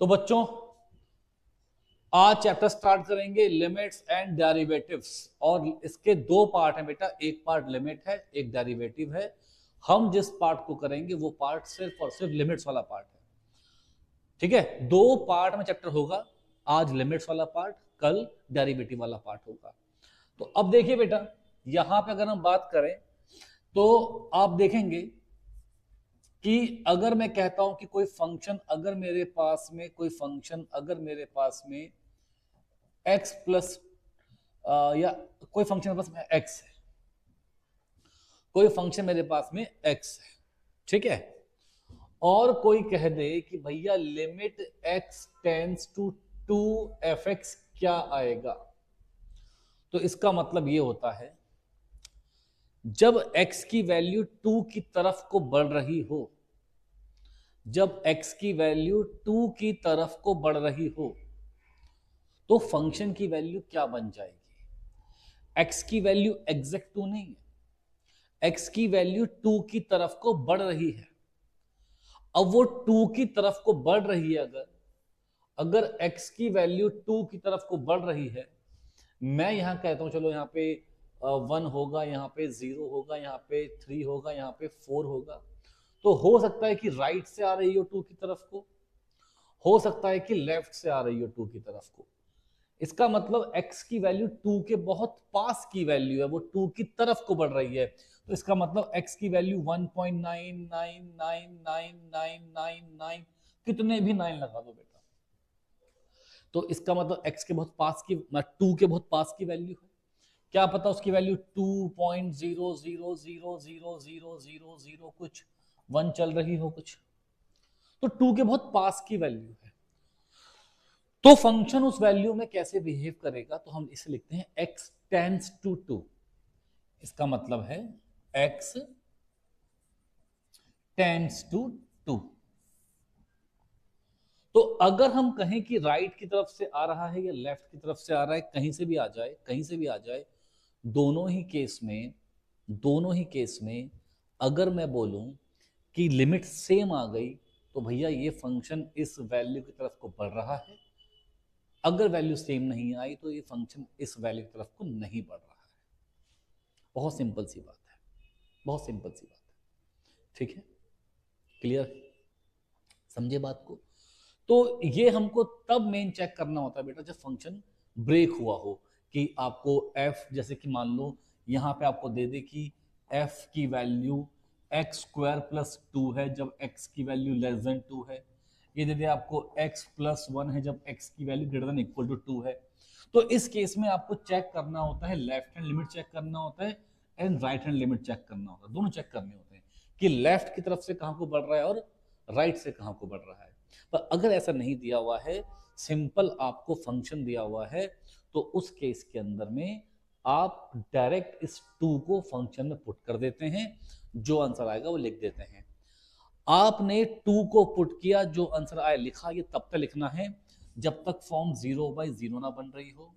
तो बच्चों आज चैप्टर स्टार्ट करेंगे लिमिट्स एंड डेरिवेटिव्स, और इसके दो पार्ट हैं बेटा, एक पार्ट लिमिट है, एक डेरिवेटिव है। हम जिस पार्ट को करेंगे वो पार्ट सिर्फ और सिर्फ लिमिट्स वाला पार्ट है। ठीक है, दो पार्ट में चैप्टर होगा, आज लिमिट्स वाला पार्ट, कल डेरिवेटिव वाला पार्ट होगा। तो अब देखिए बेटा, यहां पे अगर हम बात करें तो आप देखेंगे कि अगर मैं कहता हूं कि कोई फंक्शन अगर मेरे पास में x प्लस या कोई फंक्शन मेरे पास में x है, कोई फंक्शन मेरे पास में x है, ठीक है, और कोई कह दे कि भैया limit x tends to 2f(x) क्या आएगा। तो इसका मतलब ये होता है जब x की वैल्यू 2 की तरफ को बढ़ रही हो, जब x की वैल्यू 2 की तरफ को बढ़ रही हो तो फंक्शन की वैल्यू क्या बन जाएगी। x की वैल्यू एग्जैक्ट 2 नहीं है, x की वैल्यू 2 की तरफ को बढ़ रही है। अब वो 2 की तरफ को बढ़ रही है, अगर x की वैल्यू 2 की तरफ को बढ़ रही है, मैं यहां कहता हूं चलो यहां पे 1 होगा, यहां पे 0 होगा, यहां पे 3 होगा, यहां पे 4 होगा। तो हो सकता है कि राइट से आ रही हो 2 की तरफ को, हो सकता है कि लेफ्ट से आ रही हो 2 की तरफ को। इसका मतलब x की वैल्यू 2 के बहुत पास की वैल्यू है, वो 2 की तरफ को बढ़ रही है। तो इसका मतलब x की वैल्यू 1.9999999 कितने भी 9 लगा दो बेटा, तो इसका मतलब x के बहुत पास की, 2 के बहुत पास की वैल्यू है। क्या पता उसकी वैल्यू 2.0000000 कुछ 1 चल रही हो कुछ, तो 2 के बहुत पास की वैल्यू है। तो फंक्शन उस वैल्यू में कैसे बिहेव करेगा, तो हम इसे लिखते हैं x टेंड्स टू 2। इसका मतलब है x टेंड्स टू 2। तो अगर हम कहें कि राइट की तरफ से आ रहा है या लेफ्ट की तरफ से आ रहा है, कहीं से भी आ जाए, कहीं से भी आ जाए, दोनों ही केस में अगर मैं बोलूं कि लिमिट सेम आ गई तो भैया ये फंक्शन इस वैल्यू की तरफ को बढ़ रहा है। अगर वैल्यू सेम नहीं आई तो ये फंक्शन इस वैल्यू की तरफ को नहीं बढ़ रहा है। बहुत सिंपल सी बात है, बहुत सिंपल सी बात है। ठीक है, क्लियर, समझे बात को। तो ये हमको तब मेन चेक करना होता है बेटा जब फंक्शन ब्रेक हुआ हो, कि आपको f, जैसे कि मान लो यहां पे आपको दे दे कि f की वैल्यू x² + 2 है जब x की वैल्यू लेस देन 2 है, ये दे दे आपको x + 1 है जब x की value greater than equal to 2 है। तो इस केस में आपको चेक करना होता है, लेफ्ट हैंड लिमिट चेक करना होता है and right hand limit check करना होता है, दोनों चेक करने होते हैं कि लेफ्ट की तरफ से कहां को बढ़ रहा है और राइट से कहां को बढ़ रहा है। पर अगर ऐसा नहीं दिया हुआ है, सिंपल आपको फंक्शन दिया हुआ है, तो उस केस के अंदर में आप डायरेक्ट इस 2 को फंक्शन में पुट कर देते हैं, जो आंसर आएगा वो लिख देते हैं। आपने 2 को पुट किया, जो आंसर आया लिखा, ये तब तक लिखना है जब तक फॉर्म 0/0 ना बन रही हो,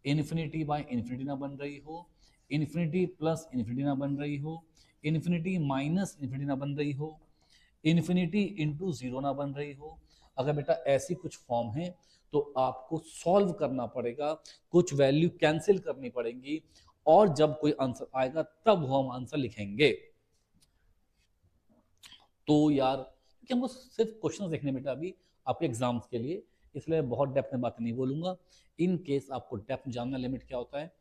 इन्फिनिटी/इन्फिनिटी ना बन रही हो, इन्फिनिटी प्लस इन्फिनिटी ना बन रही हो, इन्फिनिटी माइनस इन्फिनिटी ना बन रही हो, इन्फिनिटी इंटू 0 ना बन रही हो। अगर बेटा ऐसी कुछ फॉर्म है तो आपको सॉल्व करना पड़ेगा, कुछ वैल्यू कैंसिल करनी पड़ेगी, और जब कोई आंसर आएगा तब वो हम आंसर लिखेंगे। तो यार कि हमको सिर्फ क्वेश्चन देखने बेटा अभी आपके एग्जाम्स के लिए, इसलिए बहुत डेप्थ में बात नहीं बोलूंगा। इन केस आपको डेप्थ जानना लिमिट क्या होता है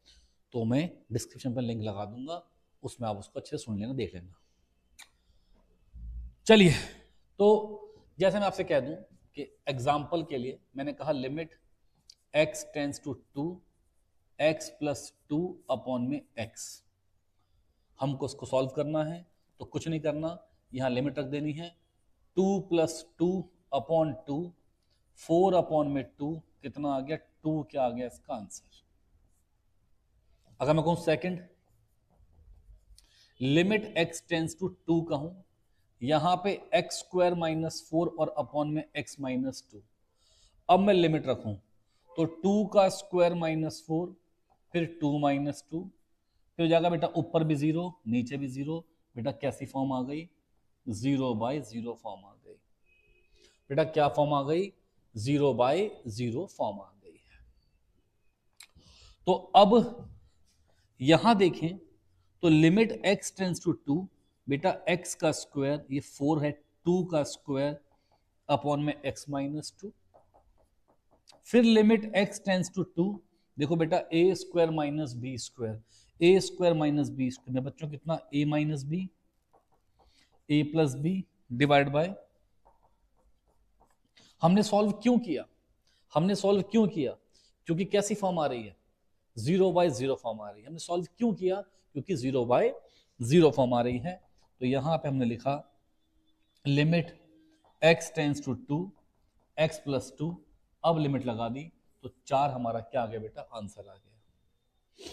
तो मैं डिस्क्रिप्शन पर लिंक लगा दूंगा, उसमें आप उसको अच्छे से सुन लेना, देख लेना। चलिए, तो जैसे मैं आपसे कह दूं कि एग्जाम्पल के लिए मैंने कहा limit x tends to 2 x + 2 upon में x, हमको उसको सॉल्व करना है। तो कुछ नहीं करना, यहां लिमिट रख देनी है 2 + 2 अपॉन 2, 4 अपॉन में 2 कितना आ गया 2, क्या आ गया इसका आंसर। अगर मैं कहूं second, limit x tends to 2 कहूं, यहां पे x² - 4 और अपॉन में x - 2। अब मैं लिमिट रखूं तो 2 का स्क्वायर -4, फिर 2 - 2, फिर हो जाएगा बेटा ऊपर भी 0 नीचे भी 0। बेटा कैसी फॉर्म आ गई, 0/0 फॉर्म आ गई। बेटा क्या फॉर्म आ गई, 0/0 फॉर्म आ गई है। तो अब यहां देखें तो लिमिट x टेंस टू 2, बेटा x का स्क्वायर ये 4 है, 2 का स्क्वायर अपॉन में x माइनस 2। फिर लिमिट x टेंस टू 2, देखो बेटा a square minus B square, A square minus B square में बच्चों कितना a minus B, a plus B divide by, हमने सॉल्व क्यों किया, हमने सॉल्व क्यों किया, क्योंकि कैसी फॉर्म आ रही है, 0/0 फॉर्म आ रही है। हमने सॉल्व क्यों किया, क्योंकि 0/0 फॉर्म आ रही है। तो यहां पे हमने लिखा limit x tends to 2 x plus 2, अब लिमिट लगा दी तो 4 हमारा क्या आ गया बेटा, आंसर आ गया।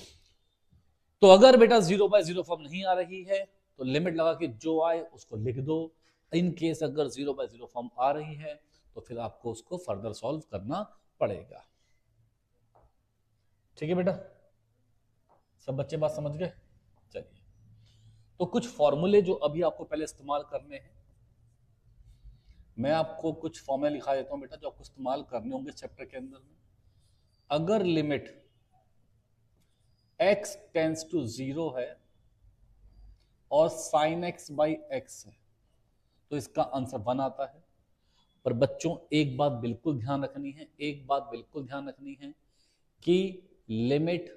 तो अगर बेटा 0/0 फॉर्म नहीं आ रही है तो लिमिट लगा के जो आए उसको लिख दो। इन केस अगर 0/0 फॉर्म आ रही है तो फिर आपको उसको फर्दर सॉल्व करना पड़ेगा। ठीक है बेटा, सब बच्चे बात समझ गए। चलिए, तो कुछ फॉर्मूले जो अभी आपको पहले इस्तेमाल करने हैं, मैं आपको कुछ फॉर्मूले लिखा देता हूं बेटा जो आपको इस्तेमाल करने होंगे चैप्टर के अंदर में। अगर लिमिट x टेंस टू 0 है और sin x बाई x है तो इसका आंसर 1 आता है। पर बच्चों एक बात बिल्कुल ध्यान रखनी है, एक बात बिल्कुल ध्यान रखनी है कि लिमिट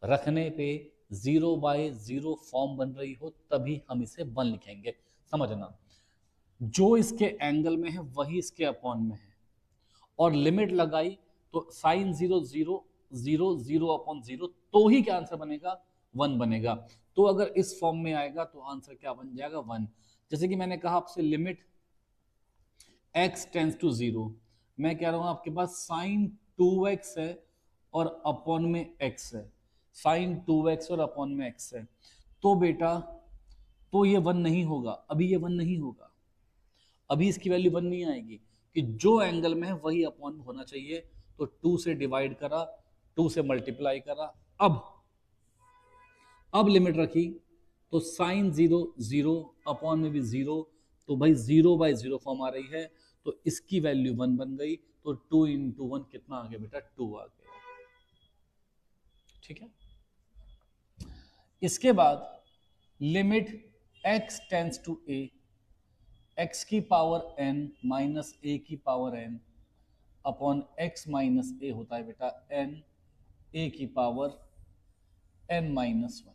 रखने पे 0/0 फॉर्म बन रही हो तभी हम इसे 1 लिखेंगे। समझना, जो इसके एंगल में है वही इसके अपॉन में है, और लिमिट लगाई तो साइन 0 0 0 0 अपॉन 0 तो ही क्या आंसर बनेगा, 1 बनेगा। तो अगर इस फॉर्म में आएगा तो आंसर क्या बन जाएगा, 1। जैसे कि मैंने कहा आपसे लिमिट x टेंस टू 0, मैं कह रहा हूं आपके पास साइन 2x है और अपॉन में x है, साइन 2x और अपॉन में x है, तो बेटा तो ये 1 नहीं होगा, अभी ये 1 नहीं होगा, अभी इसकी वैल्यू 1 नहीं आएगी कि जो एंगल में है वही अपॉन में होना चाहिए। तो 2 से डिवाइड करा, 2 से मल्टीप्लाई करा, अब लिमिट रखी तो साइन 0 0 अपॉन में भी 0, तो भाई 0/0 फॉर्म आ रही है तो इसकी वैल्यू 1 बन गई। तो 2 इंटू 1 कितना आ गया बेटा, 2 आ गया। ठीक है, इसके बाद limit x tends to a, x की पावर n माइनस a की power n upon x minus a होता है बेटा n a की पावर n माइनस 1।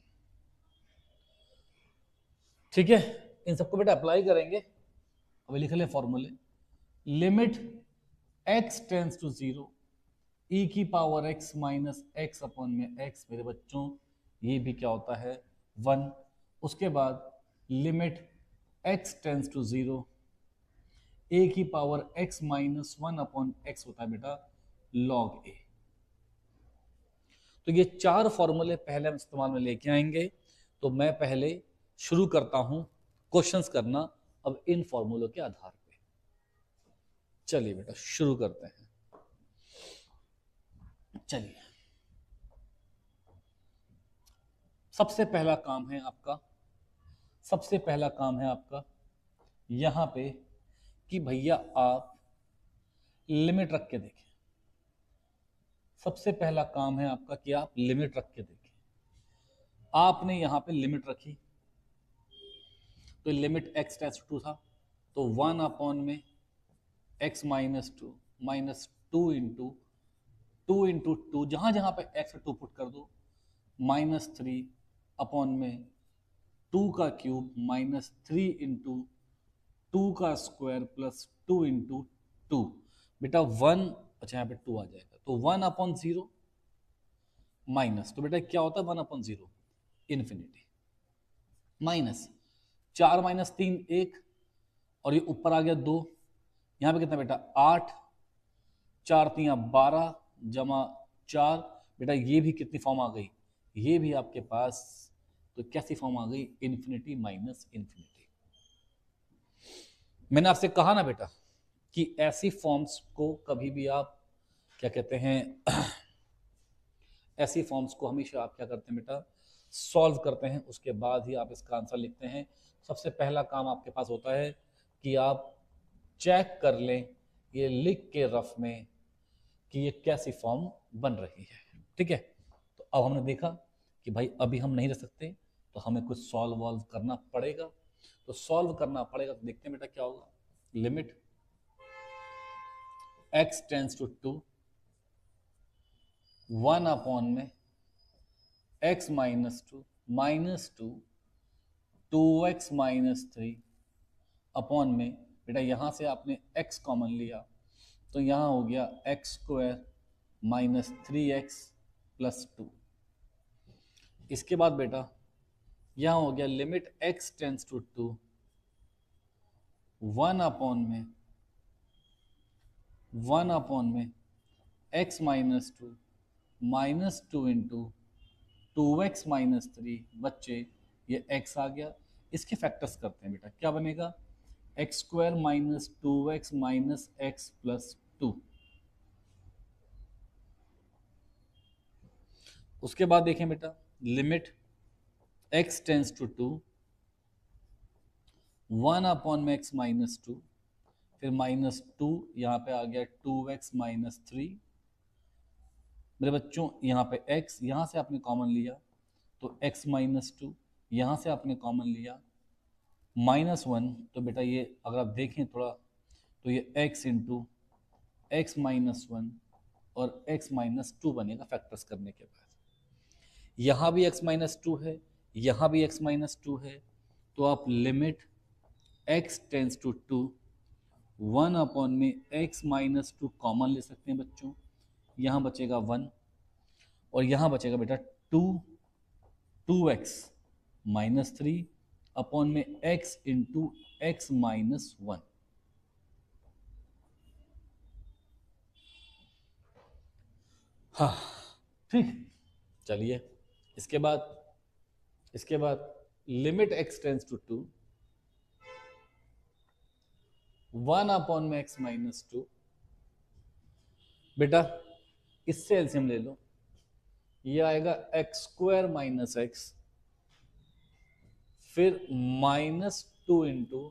ठीक है, इन सबको बेटा अप्लाई करेंगे। अभी लिख ले फॉर्मूले, limit x tends to 0 e की power x minus x upon में x, मेरे बच्चों ये भी क्या होता है, 1। उसके बाद limit x tends to 0 a की power x minus 1 upon x होता है बेटा log a। तो ये 4 फॉर्मूले पहले हम इस्तेमाल में लेके आएंगे। तो मैं पहले शुरू करता हूं क्वेश्चंस करना अब इन फॉर्मूलों के आधार पे। चलिए बेटा शुरू करते हैं। चलिए, सबसे पहला काम है आपका, सबसे पहला काम है आपका यहां पे कि भैया आप लिमिट रख के देखें। सबसे पहला काम है आपका कि आप लिमिट रख के देखें। आपने यहां पे लिमिट रखी तो लिमिट x टेंस टू 2 था, तो 1 अपॉन में x माइनस 2 माइनस 2 इंटू 2 जहां जहां पे x 2 पुट कर दो, माइनस 3 अपॉन में 2 का क्यूब माइनस 3 इंटू 2 का स्क्वायर प्लस 2 इंटू 2, बेटा 1, अच्छा यहाँ पे 2 आ जाएगा तो 1 अपॉन 0 माइनस, तो बेटा क्या होता है 1 अपॉन 0 इन्फिनिटी, माइनस 4 माइनस 3 1, और ये ऊपर आ गया 2, यहाँ पे कितना बेटा 8, 4 3 12 जमा 4, बेटा ये भी कितनी फॉर्म आ गई, ये भी आपके पास तो कैसी फॉर्म आ गई, इन्फिनिटी माइनस इन्फिनिटी। मैंने आपसे कहा ना बेटा कि ऐसी फॉर्म्स को कभी भी आप क्या कहते हैं ऐसी फॉर्म्स को हमेशा आप क्या करते हैं बेटा, सॉल्व करते हैं, उसके बाद ही आप इसका आंसर लिखते हैं। सबसे पहला काम आपके पास होता है कि आप चेक कर लें ये लिख के रफ में कि ये कैसी फॉर्म बन रही है। ठीक है, तो अब हमने देखा कि भाई अभी हम नहीं रह सकते, तो हमें कुछ सॉल्व वॉल्व करना पड़ेगा। तो सॉल्व करना पड़ेगा, तो देखते हैं बेटा क्या होगा। Limit x tends to 2, 1 upon में x minus two minus 2 2x minus 3 upon में बेटा यहां से आपने x कॉमन लिया तो यहां हो गया x square minus 3x plus 2। इसके बाद बेटा यहां हो गया limit x tends to 2, 1 upon में x minus 2 minus 2 into 2x minus 3। बच्चे ये x आ गया, इसके फैक्टर्स करते हैं बेटा, क्या बनेगा एक्स स्क्वायर माइनस 2x माइनस एक्स प्लस 2। उसके बाद देखें बेटा limit x tends to 2, 1 upon में x माइनस 2, फिर माइनस 2 यहाँ पे आ गया 2x माइनस 3। मेरे बच्चों यहाँ पे x, यहाँ से आपने कॉमन लिया तो x माइनस 2, यहाँ से आपने कॉमन लिया माइनस 1। तो बेटा ये अगर आप देखें थोड़ा तो ये x इंटू एक्स माइनस 1 और x माइनस 2 बनेगा फैक्टर्स करने के बाद। यहाँ भी x माइनस 2 है, यहाँ भी x माइनस 2 है, तो आप limit x tends to 2, 1 upon में x माइनस 2 कॉमन ले सकते हैं बच्चों, यहाँ बचेगा 1 और यहाँ बचेगा बेटा 2x माइनस 3 अपॉन में x इंटू एक्स माइनस 1। हाँ ठीक, चलिए इसके बाद limit x tends to 2, 1 upon में x माइनस 2। बेटा इससे एलसीएम ले लो, ये आएगा एक्स स्क्वायर माइनस एक्स, फिर minus 2 into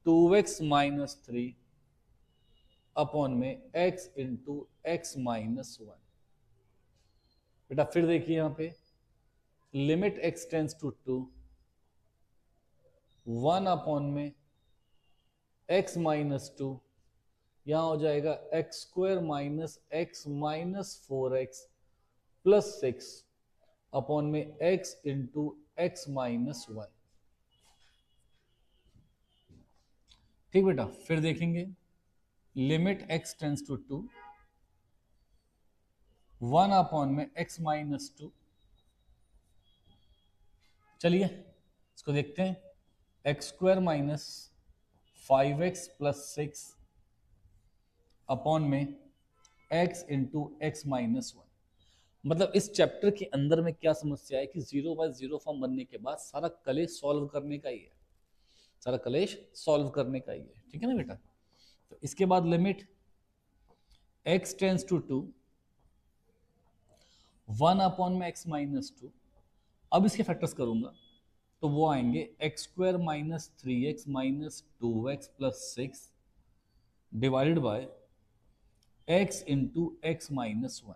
2x minus 3 upon में x इंटू एक्स माइनस 1। बेटा फिर देखिए यहां पे limit x tends to 2, 1 upon में x माइनस 2, यहां हो जाएगा X square minus X minus 4x plus 6 upon में x इंटू एक्स माइनस 1। ठीक बेटा, फिर देखेंगे limit x tends to 2, 1 upon में x माइनस 2। चलिए इसको देखते हैं, X square minus 5x plus 6 upon में x इंटू एक्स माइनस 1। मतलब इस चैप्टर के अंदर में क्या समस्या है कि 0 बाय 0 फॉर्म बनने के बाद सारा कलेश सॉल्व करने का ही है, सारा कलेश सॉल्व करने का ही है। ठीक है ना बेटा, तो इसके बाद limit x tends to 2, 1 upon में x माइनस 2। अब इसके फैक्टर्स करूंगा तो वो आएंगे X square minus 3x minus 2x plus 6 divided by x into X minus 1।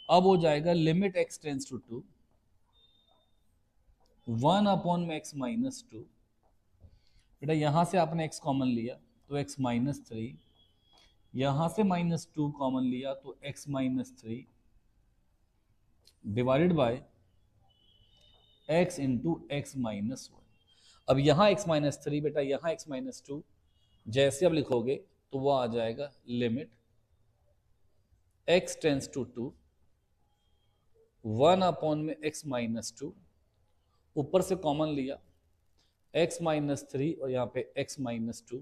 अब हो जाएगा limit x tends to 2, 1 upon में x माइनस 2। बेटा यहां से आपने x कॉमन लिया तो x माइनस 3, यहां से माइनस 2 कॉमन लिया तो x minus 3 divided by x into X minus 1। अब यहां x माइनस 3 बेटा यहां x माइनस 2, जैसे अब लिखोगे तो वो आ जाएगा limit x tends to 2, 1 upon में x माइनस 2, ऊपर से कॉमन लिया x माइनस 3 और यहाँ पे x minus 2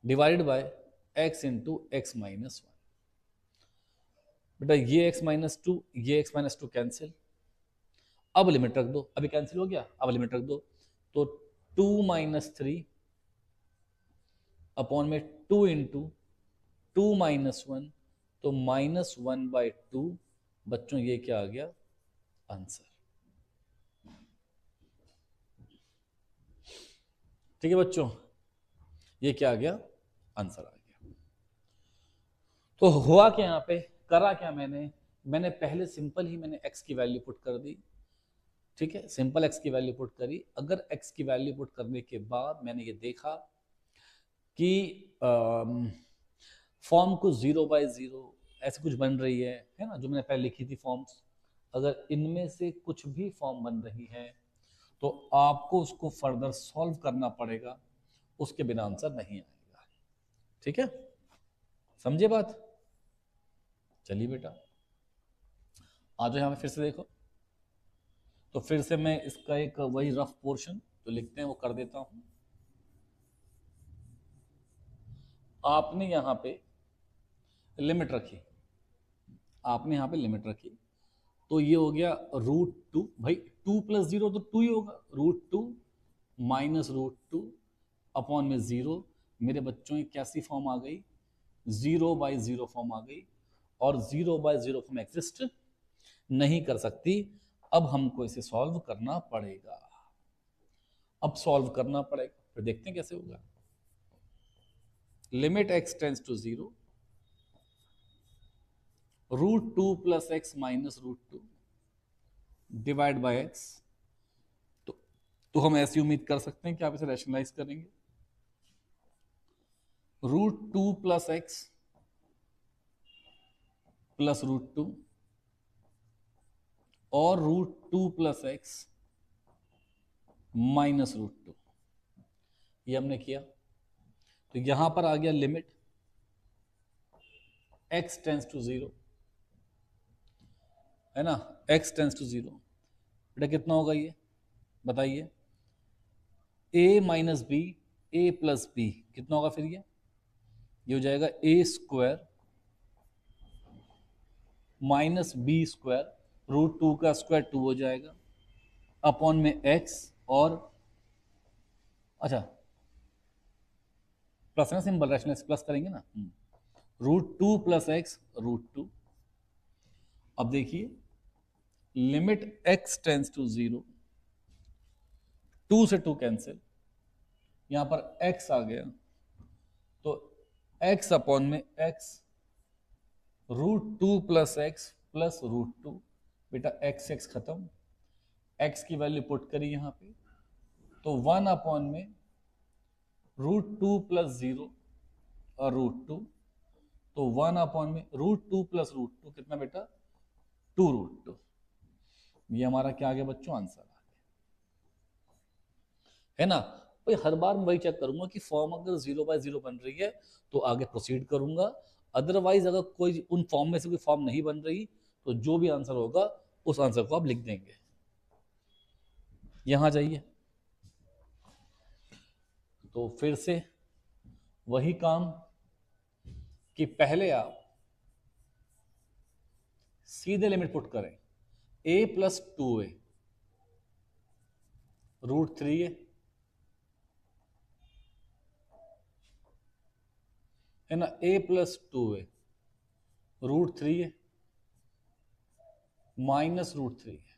divided by x into X minus 1। बेटा ये x माइनस 2 ये x माइनस 2 कैंसिल, अब लिमिट रख दो, अभी कैंसिल हो गया, अब लिमिट रख दो तो 2 माइनस 3 अपॉन में 2 इंटू 2 माइनस 1, तो माइनस 1 बाय 2। बच्चों ये क्या आ गया आंसर। ठीक है बच्चों, ये क्या आ गया, आंसर आ गया। तो हुआ क्या यहाँ पे, करा क्या मैंने पहले सिंपल ही मैंने x की वैल्यू पुट कर दी, ठीक है, सिंपल x की वैल्यू पुट करी। अगर x की वैल्यू पुट करने के बाद मैंने ये देखा कि फॉर्म को 0/0 ऐसे कुछ बन रही है ना, जो मैंने पहले लिखी थी फॉर्म्स, अगर इनमें से कुछ भी फॉर्म बन रही है तो आपको उसको फर्दर सॉल्व करना पड़ेगा, उसके बिना आंसर नहीं आएगा, ठीक है, समझे बात। चलिए बेटा आ जाओ यहाँ पे फिर से देखो। तो फिर से मैं इसका एक वही रफ पोर्शन जो लिखते हैं वो कर देता हूं। आपने यहाँ पे लिमिट रखी, आपने यहाँ पे लिमिट रखी, तो ये हो गया √2, भाई 2 + 0 तो 2 ही होगा, √2 - √2 अपॉन में 0। मेरे बच्चों की कैसी फॉर्म आ गई, 0/0 फॉर्म आ गई, और 0/0 फॉर्म एग्जिस्ट नहीं कर सकती। अब हमको इसे सॉल्व करना पड़ेगा, अब सॉल्व करना पड़ेगा, फिर देखते हैं कैसे होगा। Limit x tends to 0, √2 + x - √2 divide by x। तो हम ऐसी उम्मीद कर सकते हैं कि आप इसे रैशनलाइज करेंगे। √2 + x + √2 और √2 + x - √2, ये हमने किया। तो यहां पर आ गया लिमिट x टेंड्स टू 0, है ना, x टेंड्स टू 0, बेटा कितना होगा ये बताइए, a - b, a + b कितना होगा फिर ये हो जाएगा a² - b², √2 का स्क्वायर 2 हो जाएगा, अपॉन में x, और अच्छा प्लस है ना, सिंबल रैशनल प्लस करेंगे ना, √2 + x √2। अब देखिए लिमिट x टेंड्स टू 0, 2 से 2 कैंसिल, यहां पर x आ गया, तो x अपॉन में x, √2 + x + √2, बेटा x खत्म, x की वैल्यू पुट करी यहां पे, तो 1 अपॉन में √2 + 0 और √2, तो 1 अपॉन में √2 + √2 कितना बेटा 2√2। ये हमारा क्या आ गया बच्चों, आंसर आ गया, है ना। भाई हर बार मैं वही चेक करूंगा कि फॉर्म अगर 0/0 बन रही है तो आगे प्रोसीड करूंगा, अदरवाइज अगर कोई उन फॉर्म में से कोई फॉर्म नहीं बन रही तो जो भी आंसर होगा उस आंसर को आप लिख देंगे। यहां जाइए, तो फिर से वही काम कि पहले आप सीधे लिमिट पुट करें, a + 2a √3a, है ना, a + 2a √3a -√3a,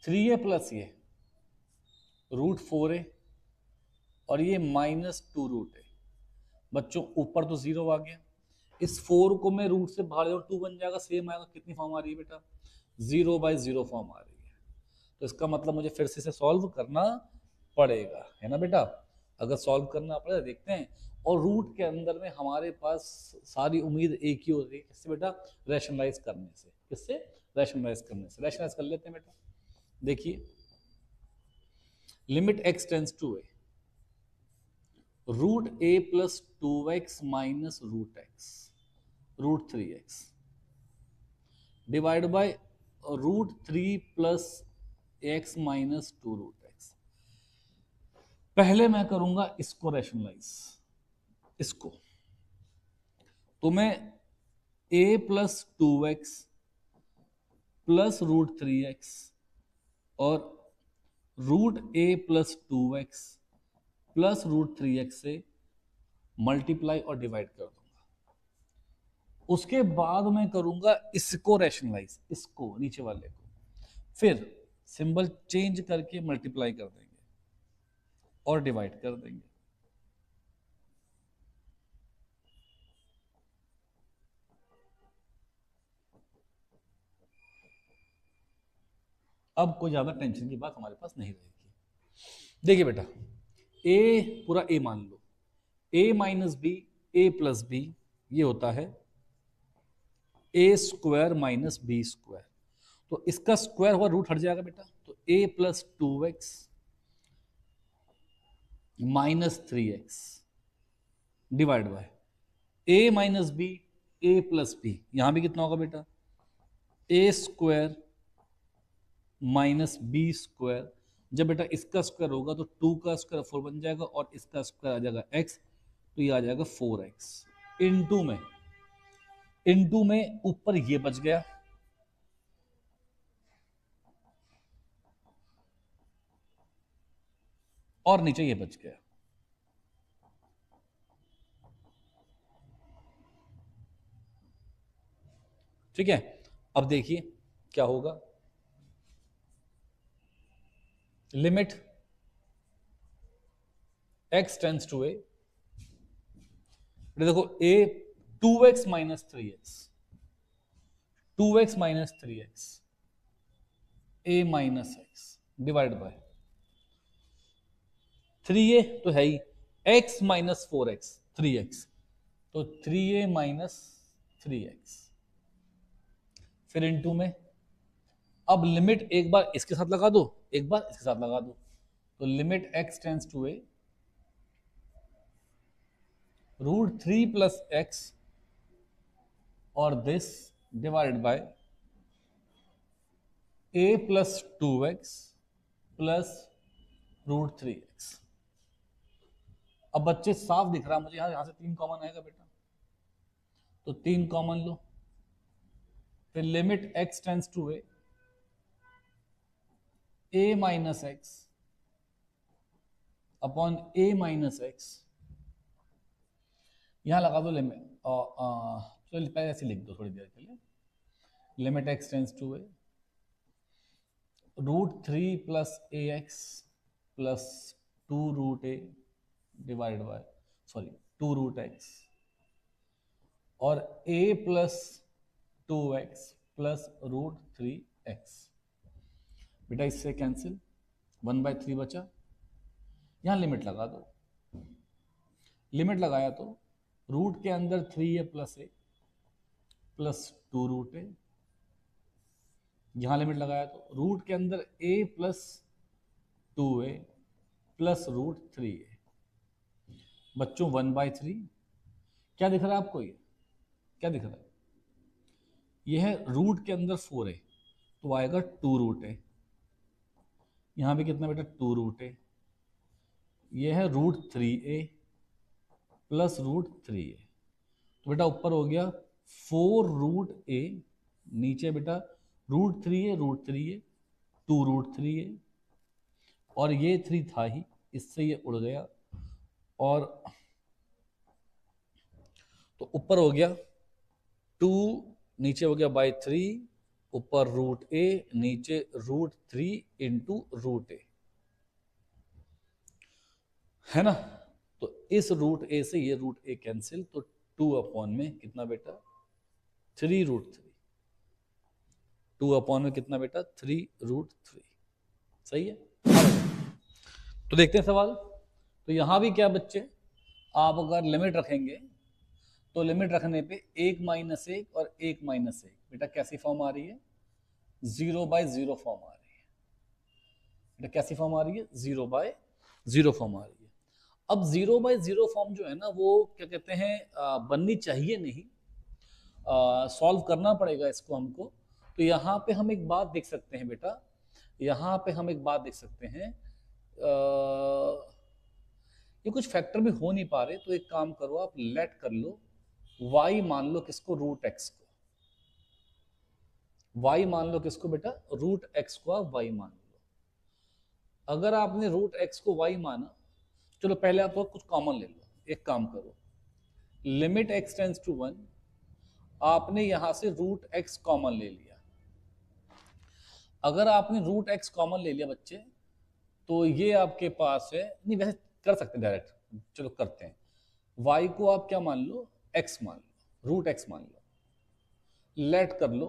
3a + ये √4a, और ये -2√a। बच्चों ऊपर तो 0 आ गया, इस 4 को मैं रूट से बाहर जाऊं 2 बन जाएगा, सेम आएगा। कितनी फॉर्म आ रही है बेटा, 0/0 फॉर्म आ रही है। तो इसका मतलब मुझे फिर से इसे सॉल्व करना पड़ेगा, है ना बेटा। अगर सॉल्व करना पड़ेगा देखते हैं, और रूट के अंदर में हमारे पास सारी उम्मीद एक ही होती है, किससे बेटा, रैशनलाइज करने से। किससे, रैशनलाइज करने से। रैशनलाइज कर लेते हैं बेटा, देखिए limit x tends to a, √a + 2x - √x √3x divide by √3 + x - 2√x। पहले मैं करूंगा इसको रैशनलाइज, इसको, तो मैं a + 2x + √3x और √a + 2x + √3x से मल्टीप्लाई और डिवाइड कर दूंगा। उसके बाद मैं करूंगा इसको रैशनलाइज, इसको नीचे वाले को, फिर सिंबल चेंज करके मल्टीप्लाई कर देंगे और डिवाइड कर देंगे। अब कोई ज्यादा टेंशन की बात हमारे पास नहीं रहेगी। देखिए बेटा, ए पूरा ए मान लो, A minus B, A plus B, ये होता है A square minus B square. तो इसका स्क्वायर हुआ रूट हट जाएगा बेटा, तो A plus 2x minus 3x divide by A minus B, A plus B, यहां भी कितना होगा बेटा, A square minus B square. जब बेटा इसका स्क्वायर होगा तो 2 का स्क्वायर 4 बन जाएगा और इसका स्क्वायर आ जाएगा x, तो ये आ जाएगा 4x। इनटू में ऊपर ये बच गया और नीचे ये बच गया। ठीक है, अब देखिए क्या होगा, लिमिट x टेंड्स टू ए, देखो a 2x minus 3x, 2x minus 3x, a minus x divide bye 3a तो है ही, x माइनस 4x 3x, तो 3a माइनस 3x, फिर इनटू में। अब लिमिट एक बार इसके साथ लगा दो, एक बार इसके साथ लगा दो, तो limit x tends to A √3 plus x और this divided by a plus 2x plus √3x। अब बच्चे साफ दिख रहा है मुझे, यहां से 3 कॉमन आएगा बेटा, तो 3 कॉमन लो, फिर limit x tends to a minus X upon a minus X, यहां लगा दो लिमिट, चलो पहले ऐसे लिख दो थोड़ी देर के लिए, limit x tends to √3 plus ax plus 2√a divide by 2√x और a plus 2x plus √3x। बेटा इससे कैंसिल, 1/3 बचा, यहां लिमिट लगा दो, लिमिट लगाया तो रूट के अंदर 3a plus a plus 2√a, यहां लिमिट लगाया तो रूट के अंदर a plus 2a plus √3a। बच्चों 1/3 क्या दिख रहा है आपको, ये क्या दिख रहा है, यह है रूट के अंदर 4a, तो आएगा 2√a, यहां भी कितना बेटा 2√a, यह है √3a प्लस √3a, तो बेटा ऊपर हो गया 4√a, नीचे बेटा √3a 2√3a, और ये 3 था ही, इससे ये उड़ गया, और तो ऊपर हो गया 2, नीचे हो गया बाय 3, ऊपर √a, नीचे √3 इंटू √a, है ना। तो इस √a से ये √a कैंसिल, तो 2 अपॉन में कितना बेटा 3√3, 2 अपॉन में कितना बेटा 3√3, सही है। तो देखते हैं सवाल, तो यहां भी क्या बच्चे, आप अगर लिमिट रखेंगे तो लिमिट रखने पे 1 माइनस 1 और 1 माइनस 1, बेटा कैसी फॉर्म आ रही है, 0/0 फॉर्म आ रही है, बेटा कैसी फॉर्म आ रही है, 0/0 फॉर्म आ रही है। अब 0/0 फॉर्म जो है ना, वो क्या कहते हैं, बननी चाहिए नहीं, सॉल्व करना पड़ेगा इसको हमको। तो यहाँ पे हम एक बात देख सकते हैं बेटा, यहाँ पे हम एक बात देख सकते हैं, ये कुछ फैक्टर भी हो नहीं पा रहे, तो एक काम करो आप, लेट कर लो y मान लो किसको, √x को, y मान लो किसको बेटा, √x को आप y मान लो। अगर आपने √x को y माना, चलो पहले आप कुछ कॉमन ले लो, एक काम करो, लिमिट x टेंड्स टू 1, आपने यहां से √x कॉमन ले लिया। अगर आपने √x कॉमन ले लिया बच्चे, तो ये आपके पास है, नहीं वैसे कर सकते डायरेक्ट, चलो करते हैं, y को आप क्या मान लो, x मान लो, √x मान लो, लेट कर लो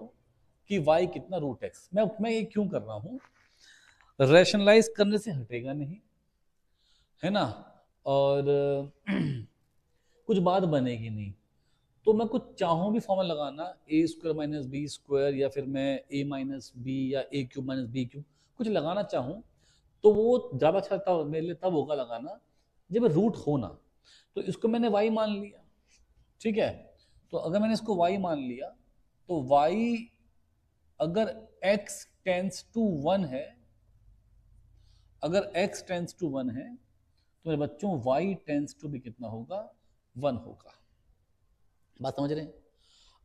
कि y कितना √x। मैं ये क्यों कर रहा हूं, रैशनलाइज करने से हटेगा नहीं, है ना, और कुछ बात बनेगी नहीं। तो मैं कुछ चाहूँ भी फॉर्मूला लगाना, ए स्क्वायर माइनस बी स्क्वायर, या फिर मैं ए माइनस बी या ए क्यूब माइनस बी क्यूब कुछ लगाना चाहूँ, तो वो ज़्यादा अच्छा था मेरे लिए, तब होगा लगाना जब रूट हो ना। तो इसको मैंने y मान लिया, ठीक है। तो अगर मैंने इसको y मान लिया, तो y अगर x टेंस टू 1 है, अगर x टेंस टू 1 है, तो मेरे बच्चों y टेंस टू भी कितना होगा, 1 होगा। बात समझ रहे हैं?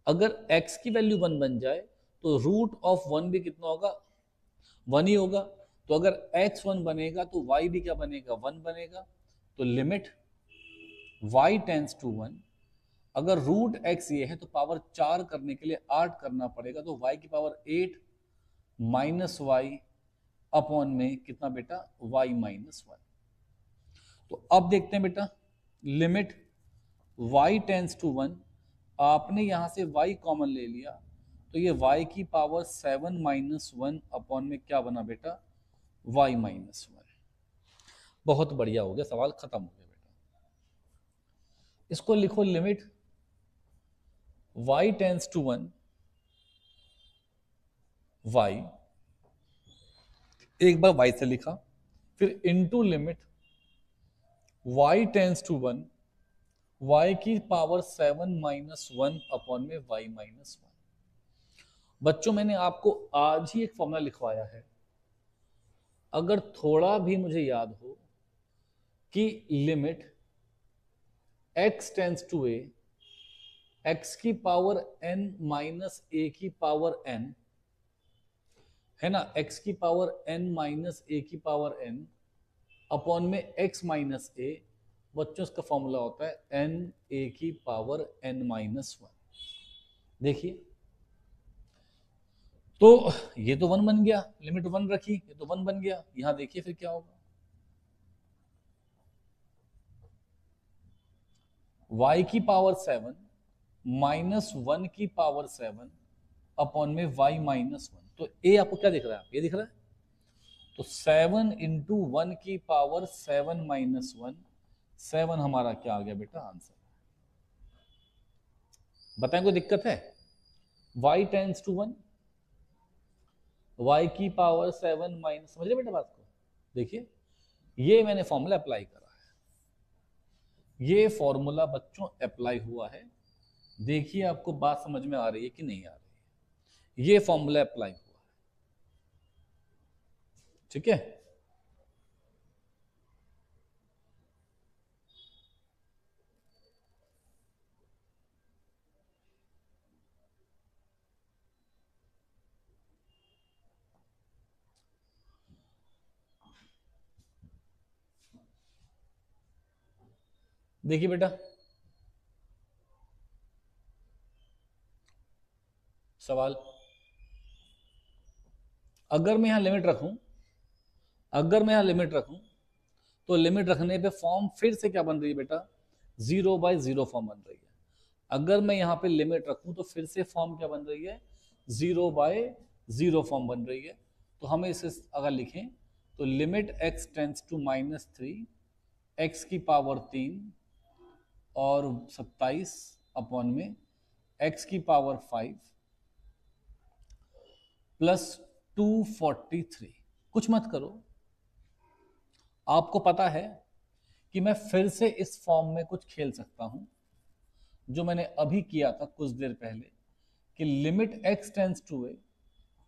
अगर x की वैल्यू 1 बन जाए तो रूट ऑफ 1 भी कितना होगा, 1 ही होगा। तो अगर x 1 बनेगा तो y भी क्या बनेगा, 1 बनेगा। तो लिमिट y टेंस टू 1, अगर रूट x ये है तो पावर 4 करने के लिए 8 करना पड़ेगा, तो y की पावर 8 माइनस वाई अपॉन में कितना बेटा, y माइनस 1। तो अब देखते हैं बेटा, लिमिट y टेंस टू 1, आपने यहां से y कॉमन ले लिया, तो ये y की पावर 7 माइनस 1 अपॉन में क्या बना बेटा, y माइनस 1। बहुत बढ़िया हो गया, सवाल खत्म हो गया बेटा। इसको लिखो, limit y tends to 1, y, एक बार y से लिखा, फिर into limit y tends to 1, y की पावर 7 माइनस 1 अपॉन में y माइनस 1। बच्चों मैंने आपको आज ही एक फॉर्मूला लिखवाया है, अगर थोड़ा भी मुझे याद हो कि limit x tends to a, x की पावर n माइनस a की पावर n, है ना, x की पावर n माइनस a की पावर n अपॉन में x माइनस a, बच्चों इसका फॉर्मूला होता है n a की पावर n माइनस 1। देखिए, तो ये तो 1 बन गया, लिमिट 1 रखी, ये तो 1 बन गया। यहां देखिए फिर क्या होगा, y की पावर 7 माइनस 1 की पावर 7 अपॉन में y माइनस 1। तो a आपको क्या दिख रहा है, ये दिख रहा है, तो 7 इंटू 1 की पावर 7 माइनस 1, 7 हमारा क्या आ गया बेटा, आंसर। बताएं कोई दिक्कत है, y टेंस टू 1, y की पावर 7 माइनस, समझ रहे बेटा बात को? देखिए, ये मैंने फॉर्मूला अप्लाई करा है, ये फॉर्मूला बच्चों अप्लाई हुआ है। देखिए आपको बात समझ में आ रही है कि नहीं आ रही है, ये फॉर्मूला अप्लाई हुआ है, ठीक है। देखिए बेटा, सवाल, अगर मैं यहां लिमिट रखूं, अगर मैं यहां लिमिट रखूं, तो लिमिट रखने पे फॉर्म फिर से क्या बन रही है बेटा, 0/0 फॉर्म बन रही है। अगर मैं यहां पे लिमिट रखूं तो फिर से फॉर्म क्या बन रही है, 0/0 फॉर्म बन रही है। तो हमें इसे अगर लिखें, तो limit x tends to -3, x की पावर 3 और 27 अपॉन में x की पावर 5 प्लस 243। कुछ मत करो, आपको पता है कि मैं फिर से इस फॉर्म में कुछ खेल सकता हूं, जो मैंने अभी किया था कुछ देर पहले, कि limit x tends to a,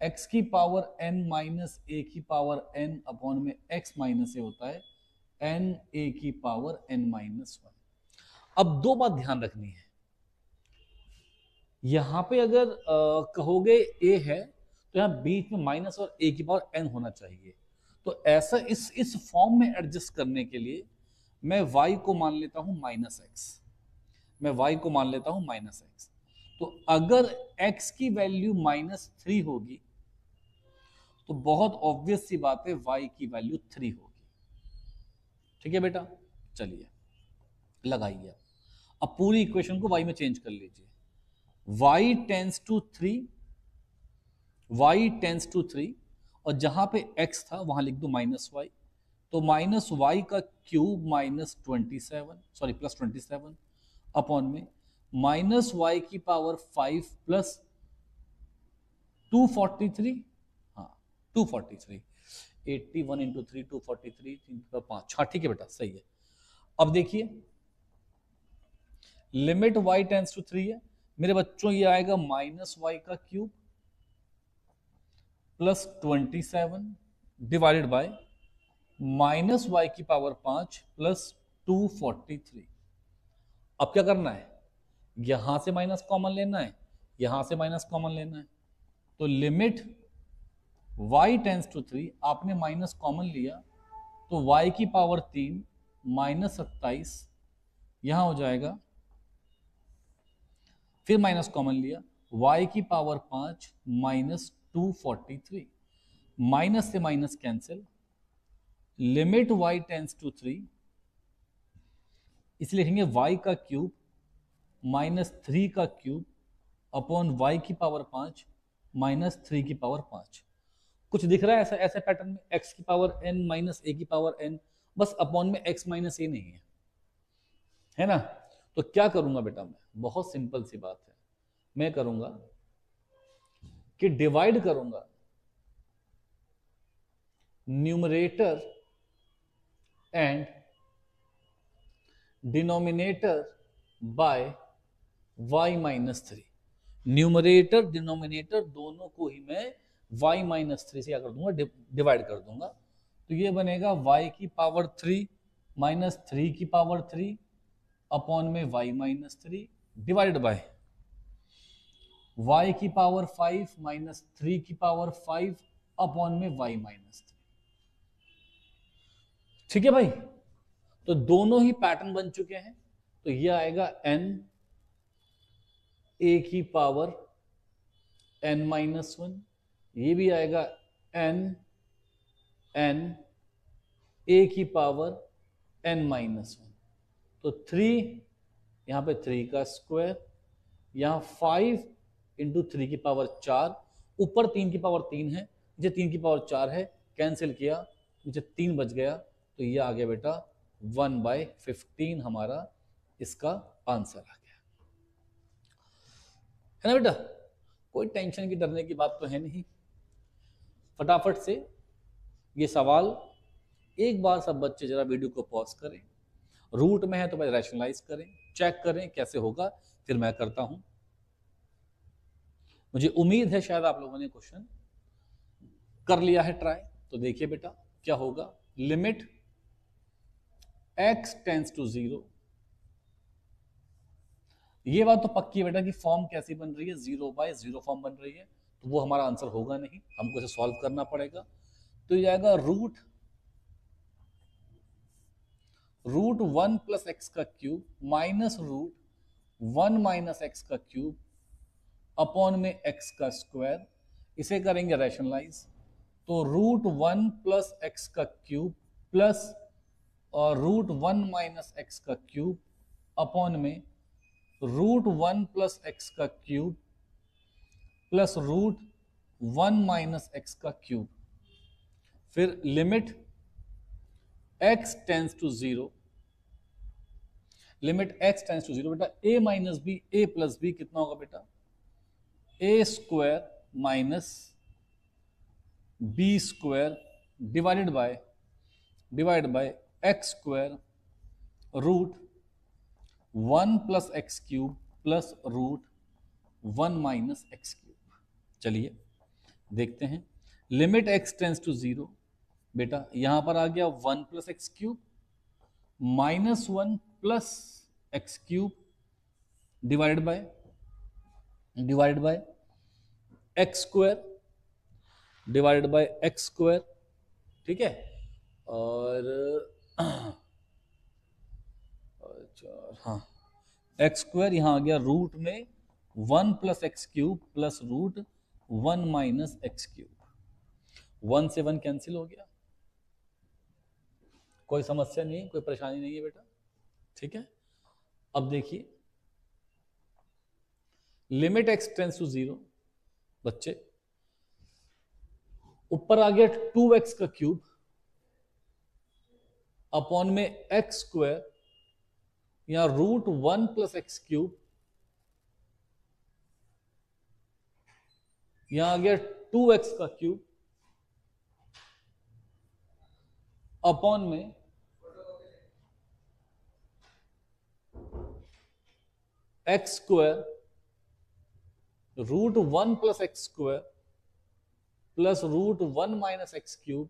x की पावर n माइनस a की पावर n अपॉन में x माइनस a होता है n a की पावर n माइनस 1। अब दो बात ध्यान रखनी है, यहां पे अगर कहोगे a है, तो यहां बीच में माइनस और a की पावर n होना चाहिए। तो ऐसा इस फॉर्म में एडजस्ट करने के लिए मैं y को मान लेता हूं -x, मैं y को मान लेता हूं -x। तो अगर x की वैल्यू -3 होगी, तो बहुत ऑब्वियस सी बात है y की वैल्यू 3 होगी। ठीक है बेटा, चलिए लगाइए, अब पूरी इक्वेशन को y में चेंज कर लीजिए। y tends to 3, y tends to 3, और जहां पे x था वहां लिख दो -y, तो -y का क्यूब -27, सॉरी +27 अपॉन में -y की पावर 5 प्लस 243, हाँ 243, 81 इंटू 3 243, 5, हाँ ठीक है बेटा सही है। अब देखिए लिमिट y टेंस टू 3 है मेरे बच्चों, ये आएगा -y का cube plus 27 divided by -y की पावर 5 प्लस 243। अब क्या करना है, यहां से माइनस कॉमन लेना है, यहां से माइनस कॉमन लेना है, तो लिमिट y टेंस टू 3 आपने माइनस कॉमन लिया तो y की पावर 3 -27 यहां हो जाएगा, फिर माइनस कॉमन लिया y की पावर 5 -243, माइनस से minus cancel, limit y tends to 3, इसलिए लिखेंगे y का क्यूब -3 का क्यूब अपॉन y की पावर 5 -3 की पावर 5। कुछ दिख रहा है ऐसा ऐसे पैटर्न में, x की पावर n -a की पावर n, बस अपॉन में x - a नहीं है ना। तो क्या करूंगा बेटा मैं, बहुत सिंपल सी बात है, मैं करूंगा कि डिवाइड करूंगा numerator and denominator by y -3। Numerator denominator दोनों को ही मैं y -3 से क्या कर दूंगा, डिवाइड कर दूंगा। तो ये बनेगा y की पावर 3 -3 की पावर 3 अपॉन में y -3 डिवाइड बाय y की पावर 5 -3 की पावर 5 अपॉन में y -3। ठीक है भाई, तो दोनों ही पैटर्न बन चुके हैं। तो ये आएगा n a की पावर n -1, ये भी आएगा n a की पावर n -1। तो 3 यहां पे 3 का स्क्वायर, यहां 5 इंटू 3 की पावर 4, ऊपर 3 की पावर 3 है, नीचे 3 की पावर 4 है, कैंसिल किया नीचे 3 बच गया, तो ये आ गया बेटा 1/15 हमारा इसका आंसर आ गया, है ना बेटा। कोई टेंशन की डरने की बात तो है नहीं। फटाफट से ये सवाल एक बार सब बच्चे जरा वीडियो को पॉज करें, रूट में है तो पहले रैशनलाइज करें, चेक करें कैसे होगा, फिर मैं करता हूं। मुझे उम्मीद है शायद आप लोगों ने क्वेश्चन कर लिया है ट्राई। तो देखिए बेटा क्या होगा, लिमिट x टेंस टू 0, ये बात तो पक्की है बेटा कि फॉर्म कैसी बन रही है, 0/0 फॉर्म बन रही है, तो वो हमारा आंसर होगा नहीं, हमको इसे सॉल्व करना पड़ेगा। तो ये आएगा रूट 1 + x का क्यूब माइनस रूट 1 - x का क्यूब अपॉन में x का स्क्वायर, इसे करेंगे रैशनलाइज, तो रूट 1 + x का क्यूब प्लस और रूट 1 - x का क्यूब अपॉन में रूट 1 + x का क्यूब प्लस रूट 1 - x का क्यूब, फिर limit x tends to 0, limit x tends to 0 बेटा a - b, a + b कितना होगा बेटा, a² minus b² divided by x² root 1 + x³ plus root 1 - x³। चलिए देखते हैं, लिमिट x टेंस टू 0 बेटा यहां पर आ गया 1 + x³ -1 + x³ divided by x² divided by x², ठीक है। और हाँ x² यहां आ गया रूट में 1 + x³ प्लस रूट 1 - x³, 1 से 1 कैंसिल हो गया, कोई समस्या नहीं है, कोई परेशानी नहीं है बेटा, ठीक है। अब देखिए लिमिट x टेंस टू 0 बच्चे ऊपर आ गया 2x का क्यूब अपॉन में एक्स स्क्वायर या √1 + एक्स क्यूब, यहां आ गया 2x का क्यूब अपॉन में X square √1 + X square plus √1 - X cube,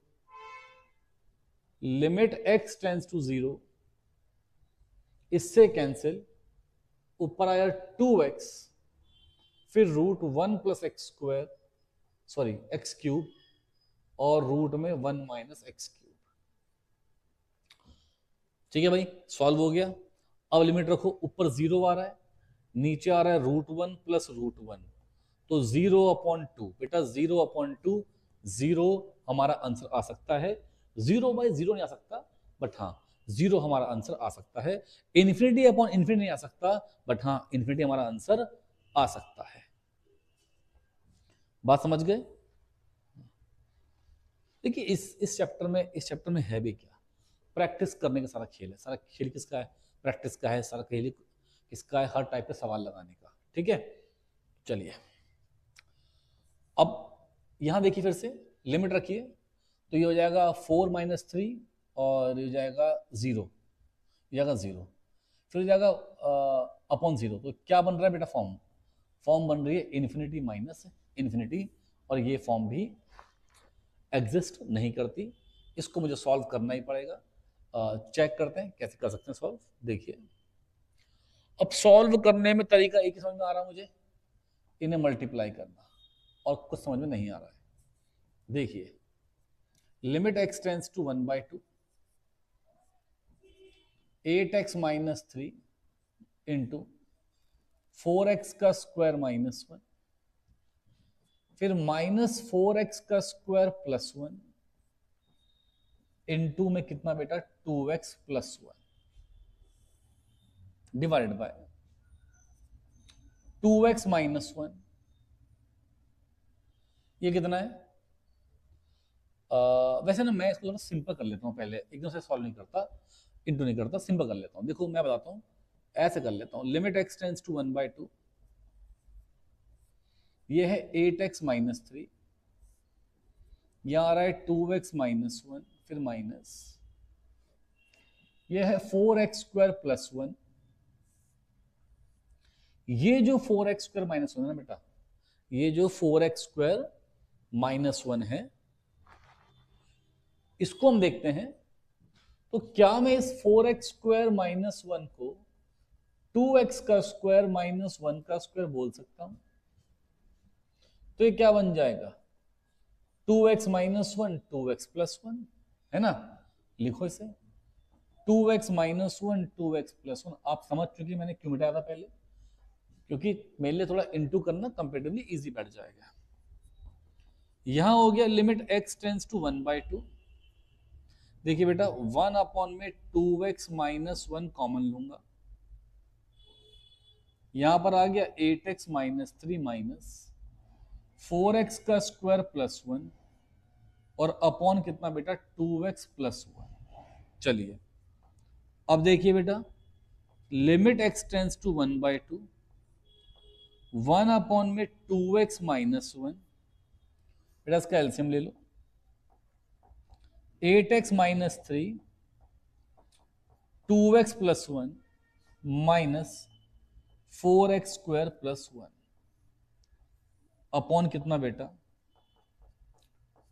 limit x tends to 0, इससे कैंसिल, ऊपर आया 2x, फिर √1 + X square, sorry X cube, और रूट में 1 - एक्स क्यूब। ठीक है भाई, सॉल्व हो गया। अब लिमिट रखो, ऊपर 0 आ रहा है, नीचे आ रहा है √1 + √1, तो 0/2 बेटा, 0/2, 0 हमारा आंसर आ सकता है। 0/0 नहीं आ सकता, बट हाँ 0 हमारा आंसर आ सकता है। ∞/∞ नहीं आ सकता, बट हाँ इन्फिनिटी हमारा आंसर आ सकता है। बात समझ गए? देखिए इस चैप्टर में है भी क्या, प्रैक्टिस करने का सारा खेल है। सारा खेल किसका है? प्रैक्टिस का है। सारा खेल किसका है? हर टाइप के सवाल लगाने का। ठीक है, चलिए अब यहां देखिए, फिर से लिमिट रखिए, तो ये हो जाएगा 4 - 3 और ये हो जाएगा 0, ये जाएगा 0, फिर हो जाएगा अपॉन 0। तो क्या बन रहा है बेटा? फॉर्म बन रही है इन्फिनिटी माइनस इन्फिनिटी, और ये फॉर्म भी एग्जिस्ट नहीं करती। इसको मुझे सॉल्व करना ही पड़ेगा। चेक करते हैं कैसे कर सकते हैं सॉल्व। देखिए, अब सॉल्व करने में तरीका एक ही समझ में आ रहा है मुझे, इन्हें मल्टीप्लाई करना, और कुछ समझ में नहीं आ रहा है। देखिए, limit x tends to 1/2, 8x - 3 into 4x का स्क्वायर -1, फिर -4x का स्क्वायर +1 इंटू में कितना बेटा? 2x + 1 डिवाइडेड बाय 2x - 1, ये कितना है? वैसे ना मैं इसको सिंपल कर लेता हूँ पहले, एकदम से सॉल्व नहीं करता, इंटू नहीं करता, सिंपल कर लेता हूँ। देखो मैं बताता हूँ, ऐसे कर लेता हूँ। लिमिट x टेंड्स टू 1/2, ये है 8x - 3, यहां आ रहा है 2x - 1, फिर माइनस, ये है 4x स्क्वायर +1, ये जो 4x स्क्वायर -1 है ना बेटा, ये जो 4x स्क्वायर -1 है, इसको हम देखते हैं। तो क्या मैं इस 4x स्क्वायर -1 को 2x का स्क्वायर -1 का स्क्वायर बोल सकता हूं? तो ये क्या बन जाएगा? 2x - 1 2x + 1, है ना? लिखो इसे, 2x - 1 2x + 1। आप समझ चुके मैंने क्यों मिटाया था पहले, क्योंकि मेरे लिए थोड़ा इंटू करना कंपेरेटिवली इजी बैठ जाएगा। यहां हो गया लिमिट x टेंड्स टू 1/2। देखिए बेटा, 1/में 2x - 1 कॉमन लूंगा, यहां पर आ गया 8x - 3 माइनस 4x का स्क्वायर +1, और अपॉन कितना बेटा? 2x + 1। चलिए अब देखिए बेटा, लिमिट x टेंड्स टू 1/2, 1/में 2x - 1, बेटा इसका एलसीएम ले लो, 8x - 3 2x + 1 minus 4x square +1 upon कितना बेटा?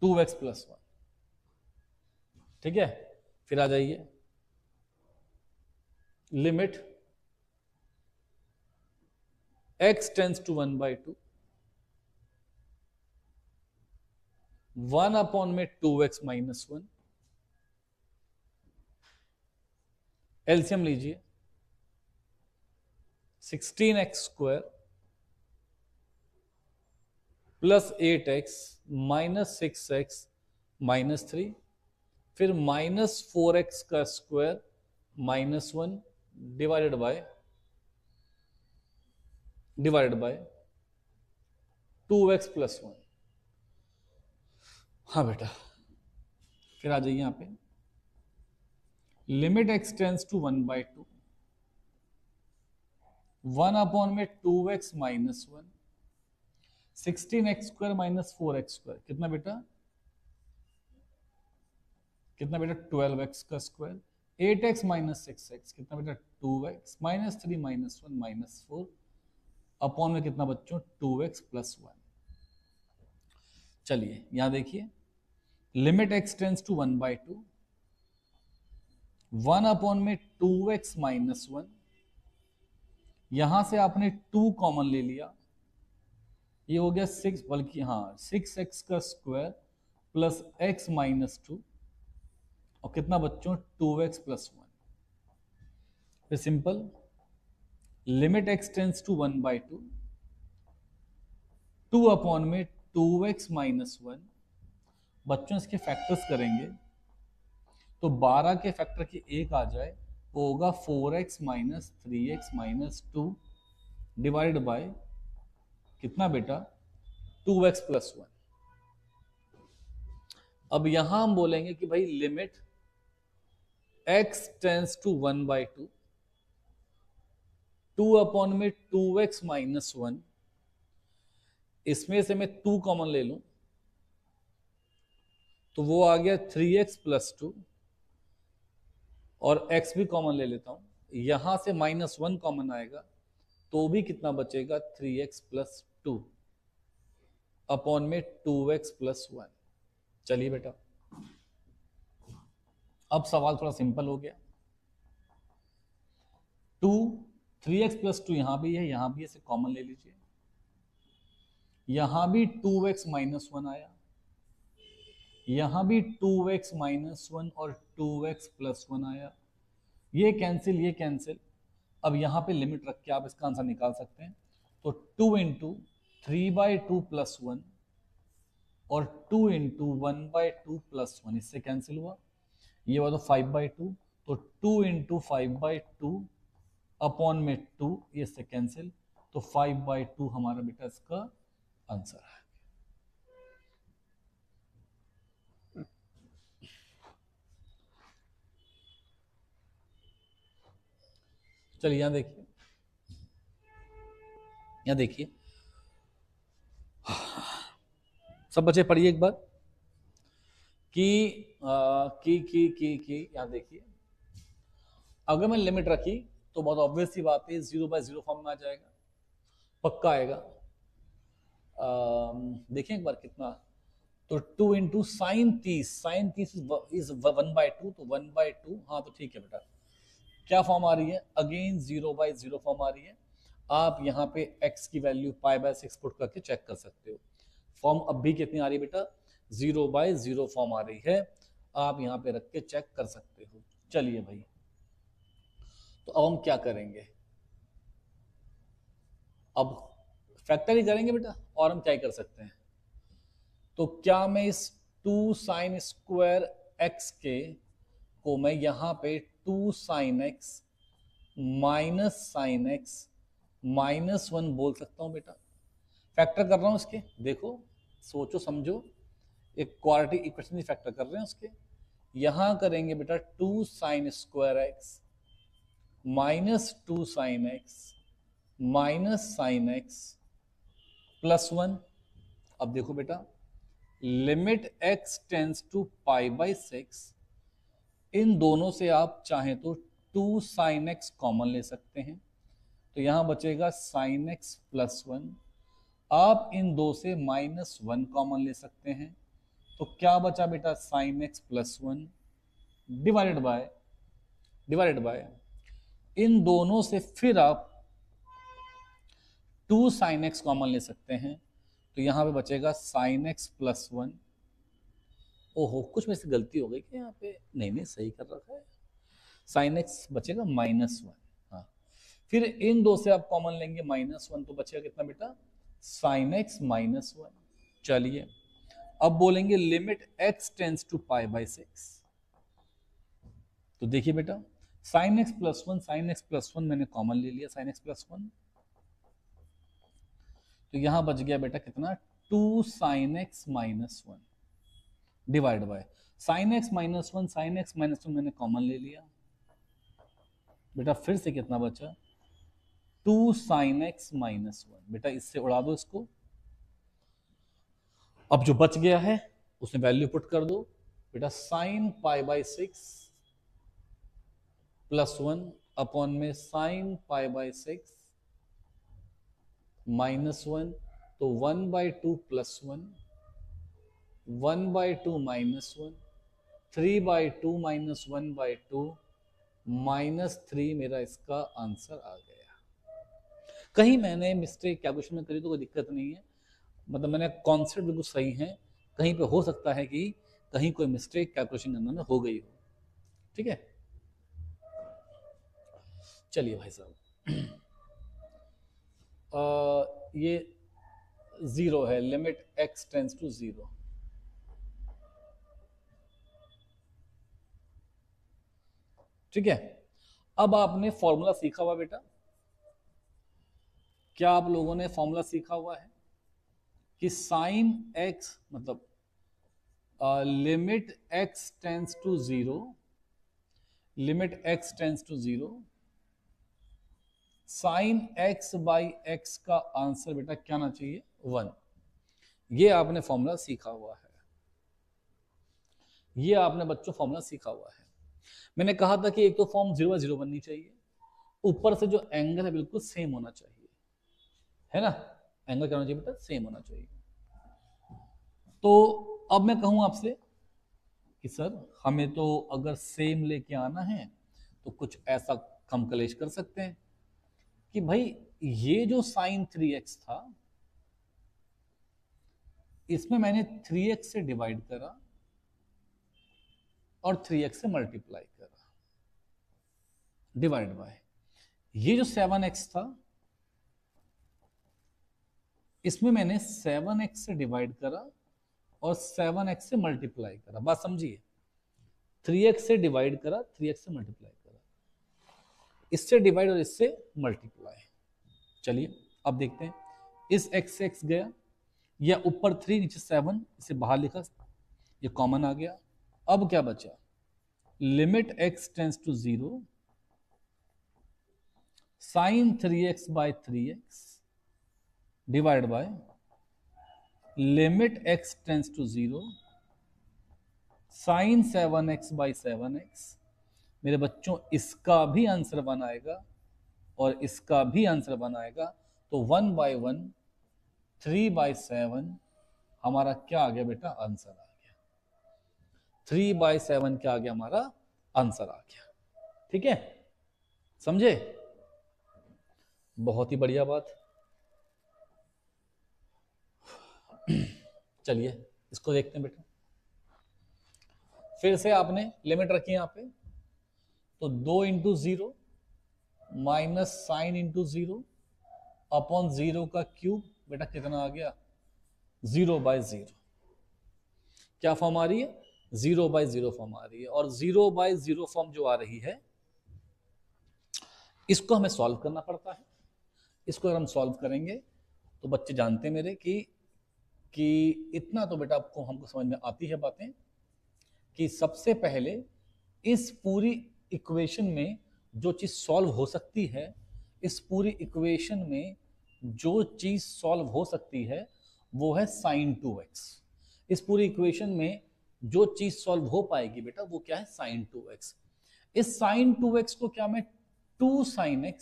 2x + 1। ठीक है, फिर आ जाइए, लिमिट x टेंड्स टू 1/2, 1/में 2x - 1, एलसीएम लीजिए, 16x square plus 8x minus 6x -3, फिर -4x का स्क्वायर -1 डिवाइडेड बाय 2x + 1। हाँ बेटा, फिर आ जाइए यहाँ पे, लिमिट एक्स टेंस टू 1/2, 1 में 2x minus 1, 16x² minus 4x², कितना बेटा, कितना बेटा, 12x का स्क्वायर, 8x माइनस 6x, कितना बेटा, 2x, minus 3 minus 1 minus 4, upon में कितना बच्चों, 2x प्लस 1। चलिए यहां देखिए, लिमिट एक्स टेंस टू 1/2, 1 में 2x माइनस 1, यहां से आपने 2 कॉमन ले लिया, ये हो गया 6, बल्कि हाँ 6x का स्क्वायर प्लस x माइनस 2, और कितना बच्चों, 2x प्लस 1। फिर simple, limit x tends to 1/2, 2 में 2x माइनस 1, बच्चों इसके फैक्टर्स करेंगे तो 12 के फैक्टर की 1 आ जाए, वो होगा 4x minus 3x minus 2 divide bye कितना बेटा, 2x प्लस 1। अब यहां हम बोलेंगे कि भाई लिमिट x टेंस टू 1/2, 2 में 2x माइनस 1, इसमें से मैं 2 कॉमन ले लूं तो वो आ गया 3x प्लस 2, और x भी कॉमन ले लेता हूं, यहां से -1 कॉमन आएगा तो भी कितना बचेगा, 3x प्लस 2 अपॉन में 2x प्लस 1। चलिए बेटा, अब सवाल थोड़ा सिंपल हो गया, 2 3x प्लस 2 यहां भी है, यहां भी इसे कॉमन ले लीजिए, यहां भी 2x माइनस 1 आया, यहां भी 2x माइनस 1 और 2x प्लस 1 आया, ये कैंसिल ये कैंसिल। अब यहां पे लिमिट रख के आप इसका आंसर निकाल सकते हैं, तो 2 इंटू 3/2 प्लस 1 और 2 इंटू 1/2 प्लस 1, इससे कैंसिल हुआ, ये हुआ तो 5/2, तो 2 इंटू 5/2 अपॉन में 2, ये इससे कैंसिल, तो 5/2 हमारा बेटा इसका आंसर है। चलिए यहां देखिए, यहां देखिए, सब बच्चे पढ़िए एक बार, कि यहां देखिए, अगर मैं लिमिट रखी तो बहुत ऑब्वियस सी बात है 0/0 फॉर्म में आ जाएगा, पक्का आएगा। देखें एक बार कितना, तो 2 इंटू साइन 30, साइन 30 इज 1/2, तो 1/2, हाँ तो ठीक है बेटा, क्या फॉर्म आ रही है, अगेन 0/0 फॉर्म आ रही है। आप यहाँ पे x की वैल्यू π/6 पुट करके चेक कर सकते हो, फॉर्म अब भी कितनी आ रही है बेटा, 0/0 फॉर्म आ रही है, आप यहाँ पे रख के चेक कर सकते हो। चलिए भाई, तो अब हम क्या करेंगे, अब फैक्टर ही करेंगे बेटा, और हम क्या कर सकते हैं, तो क्या मैं इस 2 साइन स्क्वायर एक्स के को मैं यहाँ पे 2 sine x minus sine x minus 1 बोल सकता हूँ बेटा, फैक्टर कर रहा हूँ इसके, देखो सोचो समझो, एक क्वाड्रेटिक इक्वेशन फैक्टर कर रहे हैं उसके, यहां करेंगे बेटा 2 sine square x minus 2 sine x minus sine x plus 1। अब देखो बेटा, लिमिट x टेंस टू π/6, इन दोनों से आप चाहें तो 2 साइन एक्स कॉमन ले सकते हैं, तो यहां बचेगा साइन एक्स प्लस 1, आप इन दो से -1 कॉमन ले सकते हैं, तो क्या बचा बेटा, sine x plus 1 divided by इन दोनों से फिर आप 2 साइन एक्स कॉमन ले सकते हैं, तो यहां पे बचेगा साइन एक्स प्लस 1। ओहो, कुछ में से गलती हो गई कि यहाँ पे, नहीं नहीं सही कर रखा है, साइन एक्स बचेगा -1, हाँ, फिर इन दो से आप कॉमन लेंगे -1, तो बचेगा कितना बेटा, साइन एक्स -1। चलिए अब बोलेंगे लिमिट x टेंस टू π/6, तो देखिए बेटा, sine x plus 1, sign x plus 1 मैंने कॉमन ले लिया, साइन एक्स प्लस 1, तो यहां बच गया बेटा कितना, 2 sine x -1, divide by sine x minus one, sine x minus one मैंने कॉमन ले लिया बेटा, फिर से कितना बचा, 2 साइन एक्स माइनस वन, बेटा इससे उड़ा दो इसको। अब जो बच गया है उसमें वैल्यू पुट कर दो बेटा, sine pi by 6 plus one upon में sine pi by 6 minus one, तो 1/2 plus one, 1/2 minus one, 3/2 minus 1/2 -3 मेरा इसका आंसर आ गया। कहीं मैंने मिस्टेक कैलकुलेशन में करी तो कोई दिक्कत नहीं है, मतलब मैंने कॉन्सेप्ट बिल्कुल सही है, कहीं पे हो सकता है कि कहीं कोई मिस्टेक कैलकुलेशन करने में हो गई हो, ठीक है। चलिए भाई साहब, ये 0 है, लिमिट x टेंस टू 0। ठीक है, अब आपने फॉर्मूला सीखा हुआ बेटा, क्या आप लोगों ने फॉर्मूला सीखा हुआ है कि साइन x मतलब limit x tends to 0, limit x tends to 0, sine x by x का आंसर बेटा क्या आना चाहिए, 1। ये आपने फॉर्मूला सीखा हुआ है, ये आपने बच्चों फॉर्मूला सीखा हुआ है। मैंने कहा था कि एक तो फॉर्म 0/0 बननी चाहिए, ऊपर से जो एंगल है बिल्कुल सेम होना चाहिए, है ना, एंगल क्या होना चाहिए बेटा, सेम होना चाहिए। तो अब मैं कहूं आपसे कि सर हमें तो अगर सेम लेके आना है तो कुछ ऐसा हम कलेश कर सकते हैं कि भाई ये जो साइन 3x था इसमें मैंने 3x से डिवाइड करा और 3x से मल्टीप्लाई करा, डिवाइड बाय ये जो 7x था इसमें मैंने 7x से डिवाइड करा और 7x से मल्टीप्लाई करा। बात समझिए, 3x से डिवाइड करा, 3x से मल्टीप्लाई करा, इससे डिवाइड और इससे मल्टीप्लाई। चलिए अब देखते हैं, इस x से x गया, या ऊपर 3 नीचे 7, इसे बाहर लिखा, ये कॉमन आ गया। अब क्या बचा, limit x tends to 0 sine 3x by 3x divide by limit x tends to 0 sine 7x by 7x। मेरे बच्चों इसका भी आंसर बनाएगा और इसका भी आंसर बनाएगा, तो 1/1 3/7 हमारा क्या आ गया बेटा, आंसर आ गया। 3/7 क्या आ गया, हमारा आंसर आ गया। ठीक है, समझे, बहुत ही बढ़िया बात। चलिए इसको देखते हैं बेटा, फिर से आपने लिमिट रखी है यहाँ पे, तो 2 into 0 minus sine into 0 upon 0 का क्यूब, बेटा कितना आ गया, 0/0। क्या फॉर्म आ रही है, 0/0 फॉर्म आ रही है। और 0/0 फॉर्म जो आ रही है इसको हमें सॉल्व करना पड़ता है। इसको अगर हम सॉल्व करेंगे तो बच्चे जानते हैं मेरे कि इतना तो बेटा आपको हमको समझ में आती है बातें, कि सबसे पहले इस पूरी इक्वेशन में जो चीज सॉल्व हो सकती है, इस पूरी इक्वेशन में जो चीज सॉल्व हो सकती है वो है साइन 2x। इस पूरी इक्वेशन में जो चीज सॉल्व हो पाएगी बेटा वो क्या है, साइन 2x। इस साइन 2x को क्या मैं 2 साइन x,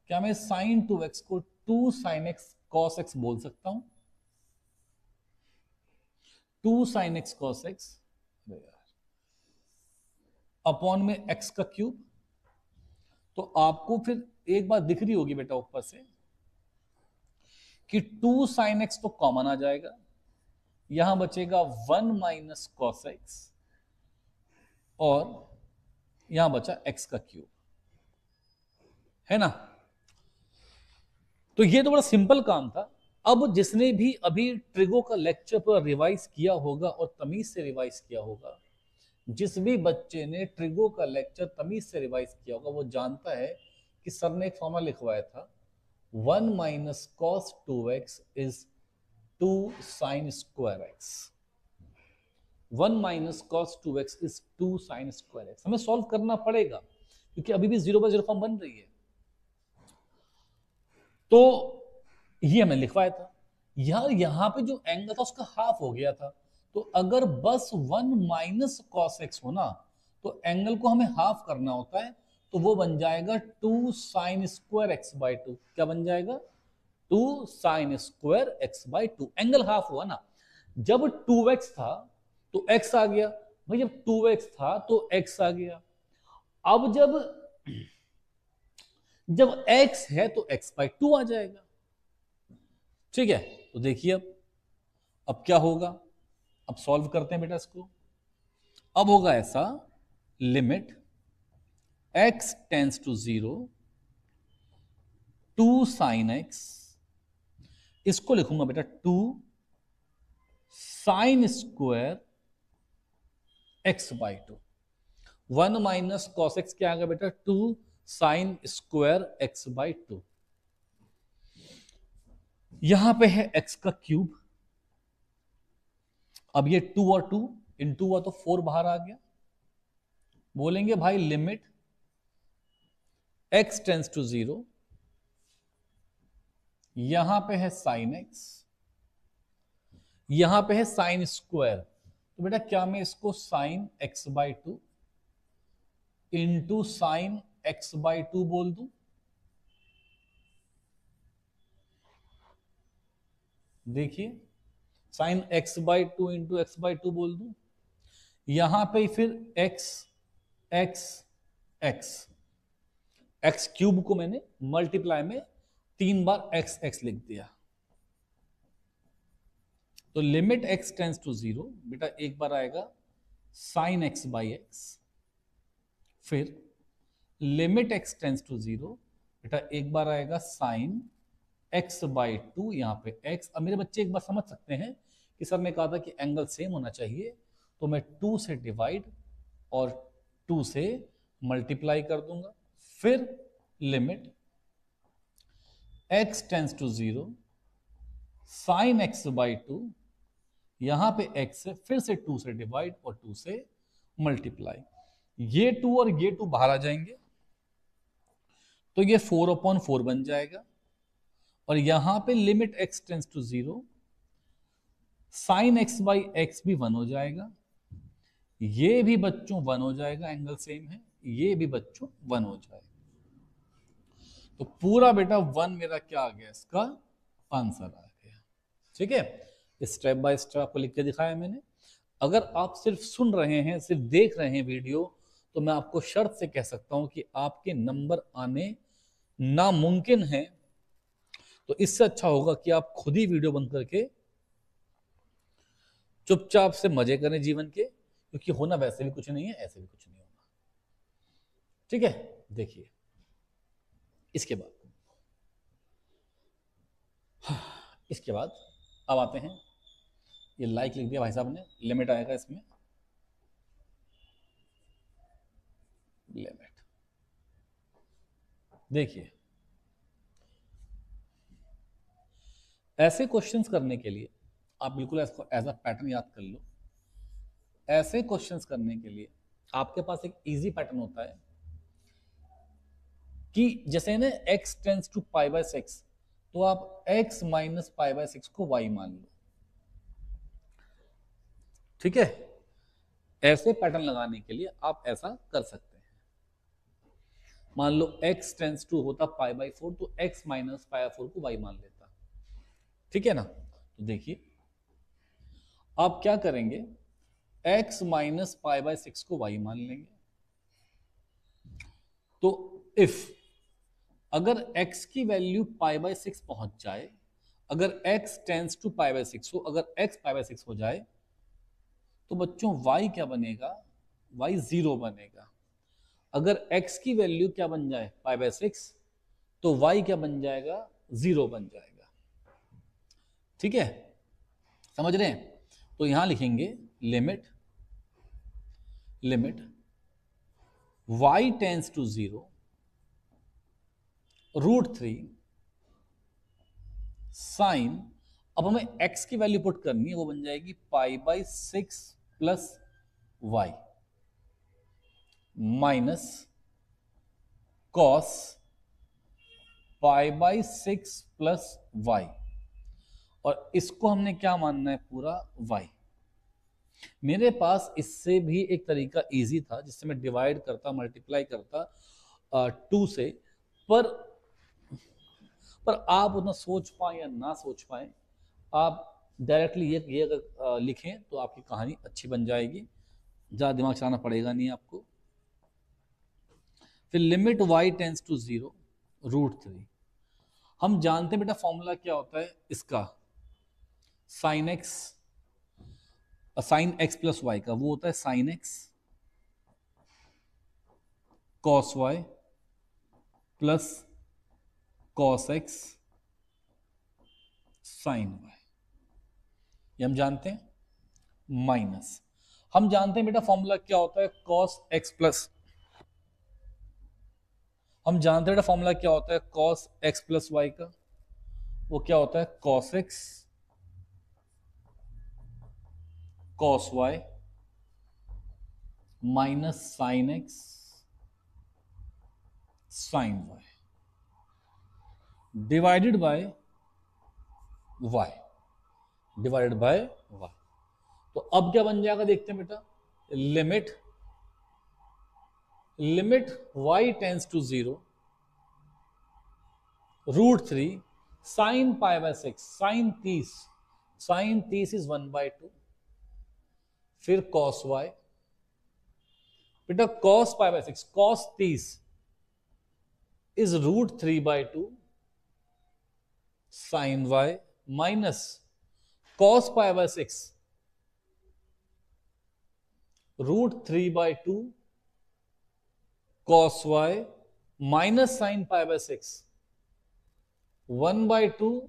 क्या मैं साइन 2x को 2 साइन x cos x बोल सकता हूं, 2 sine x cos x upon में x का क्यूब। तो आपको फिर एक बात दिख रही होगी बेटा ऊपर से कि 2 साइन x तो कॉमन आ जाएगा, यहां बचेगा 1 माइनस कॉस x और यहां बचा x का क्यूब, है ना। तो ये तो बड़ा सिंपल काम था। अब जिसने भी अभी ट्रिगो का लेक्चर पर रिवाइज किया होगा और तमीज से रिवाइज किया होगा, जिस भी बच्चे ने ट्रिगो का लेक्चर तमीज से रिवाइज किया होगा वो जानता है कि सर ने एक फॉर्मूला लिखवाया था, 1 minus cos 2x is 2 sine square x। 1 minus cos 2x is 2 sine square x. हमें सॉल्व करना पड़ेगा क्योंकि अभी भी 0/0 फॉर्म बन रही है। तो ये हमने लिखवाया था यार, यहां पे जो एंगल था उसका हाफ हो गया था। तो अगर बस 1 माइनस कॉस एक्स होना तो एंगल को हमें हाफ करना होता है, तो वो बन जाएगा 2 साइन स्क्वायर एक्स बाई 2। क्या बन जाएगा? 2 sine square x by 2। Angle half हुआ ना। जब 2x था तो x आ गया भाई, जब 2x था तो x आ गया। अब जब x है तो x बाई 2 आ जाएगा। ठीक है, तो देखिए अब क्या होगा। अब सॉल्व करते हैं बेटा इसको। अब होगा ऐसा, limit x tends to 0 2 sine x, इसको लिखूंगा बेटा 2 sine square x by 2। 1 minus cos x क्या आ गया बेटा? 2 साइन स्क्वायर एक्स बाई 2। यहां पे है x का क्यूब। अब ये 2 और 2 इंटू हुआ तो 4 बाहर आ गया। बोलेंगे भाई लिमिट x टेंस टू 0, यहां पे है साइन x, यहां पे है साइन स्क्वायर। तो बेटा क्या मैं इसको sine x by 2 into sine x by 2 बोल दूं? देखिए, sine x by 2 into x by 2 बोल दूं। यहां पे फिर x x x x cube को मैंने मल्टीप्लाई में 3 बार x x लिख दिया। तो लिमिट x टेंस टू 0 बेटा एक बार आएगा साइन x बाई एक्स, फिर लिमिट x टेंस टू 0 बेटा एक बार आएगा साइन x बाई 2, यहां पे x। अब मेरे बच्चे एक बार समझ सकते हैं कि सर ने कहा था कि एंगल सेम होना चाहिए, तो मैं 2 से डिवाइड और 2 से मल्टीप्लाई कर दूंगा। फिर limit x tends to 0 sine x by 2, यहां पे x है, फिर से 2 से डिवाइड और 2 से मल्टीप्लाई। ये 2 और ये 2 बाहर आ जाएंगे, तो ये 4/4 बन जाएगा। और यहां पे limit x tends to 0 sine x by x भी 1 हो जाएगा, ये भी बच्चों 1 हो जाएगा, एंगल सेम है, ये भी बच्चों 1 हो जाएगा। तो पूरा बेटा 1 मेरा क्या आ गया? इसका आंसर आ गया। ठीक है, स्टेप बाय स्टेप आपको लिख के दिखाया मैंने। अगर आप सिर्फ सुन रहे हैं, सिर्फ देख रहे हैं वीडियो, तो मैं आपको शर्त से कह सकता हूं कि आपके नंबर आने नामुमकिन है। तो इससे अच्छा होगा कि आप खुद ही वीडियो बंद करके चुपचाप से मजे करें जीवन के, क्योंकि होना वैसे भी कुछ नहीं है, ऐसे भी कुछ नहीं होना। ठीक है, देखिए इसके बाद अब आते हैं, ये लाइक लिख दिया भाई साहब ने, लिमिट आएगा इसमें, लिमिट। देखिए ऐसे क्वेश्चंस करने के लिए आप बिल्कुल इसको एज अ पैटर्न याद कर लो। ऐसे क्वेश्चंस करने के लिए आपके पास एक इजी पैटर्न होता है कि जैसे ना x tends to pi by 6, तो आप x माइनस पाई बाय 6 को y मान लो। ठीक है, ऐसे पैटर्न लगाने के लिए आप ऐसा कर सकते हैं। मान लो x टेंस टू होता पाई बाय 4, तो x माइनस पाई बाय 4 को y मान लेता। ठीक है ना, तो देखिए आप क्या करेंगे, x माइनस पाई बाय 6 को y मान लेंगे। तो इफ अगर x की वैल्यू पाई बाय 6 पहुंच जाए, अगर x tends to pi by 6 हो, अगर x पाई बाय 6 हो जाए, तो बच्चों y क्या बनेगा? y 0 बनेगा। अगर x की वैल्यू क्या बन जाए? पाई बाय 6, तो y क्या बन जाएगा? 0 बन जाएगा। ठीक है, समझ रहे हैं? तो यहां लिखेंगे limit y tends to 0 √3 sine, अब हमें x की वैल्यू पुट करनी है, वो बन जाएगी pi by 6 plus y minus cos pi by 6 plus y, और इसको हमने क्या मानना है, पूरा y। मेरे पास इससे भी एक तरीका इजी था जिससे मैं डिवाइड करता, मल्टीप्लाई करता 2 से, पर आप उतना सोच पाए या ना सोच पाए, आप डायरेक्टली ये अगर लिखें तो आपकी कहानी अच्छी बन जाएगी, ज़्यादा दिमाग चलाना पड़ेगा नहीं आपको। फिर लिमिट y टेंस टू 0 √3। हम जानते हैं बेटा फॉर्मूला क्या होता है इसका, sine x, sine x plus y का, वो होता है sine x cos y plus cos x sine y, ये हम जानते हैं। माइनस हम जानते हैं बेटा फॉर्मूला क्या होता है कॉस एक्स प्लस, हम जानते हैं बेटा फॉर्मूला क्या होता है कॉस एक्स प्लस वाई का, वो क्या होता है cos x cos y minus sine x sine y divided by y, divided by y. तो अब क्या बन जाएगा देखते हैं बेटा, limit y tends to 0 √3 sine pi by 6, sine 30 is 1/2, फिर cos y, बेटा cos pi by 6, cos 30 is √3/2 sine y minus cos pi by 6 √3/2 cos y minus sine pi by 6 1/2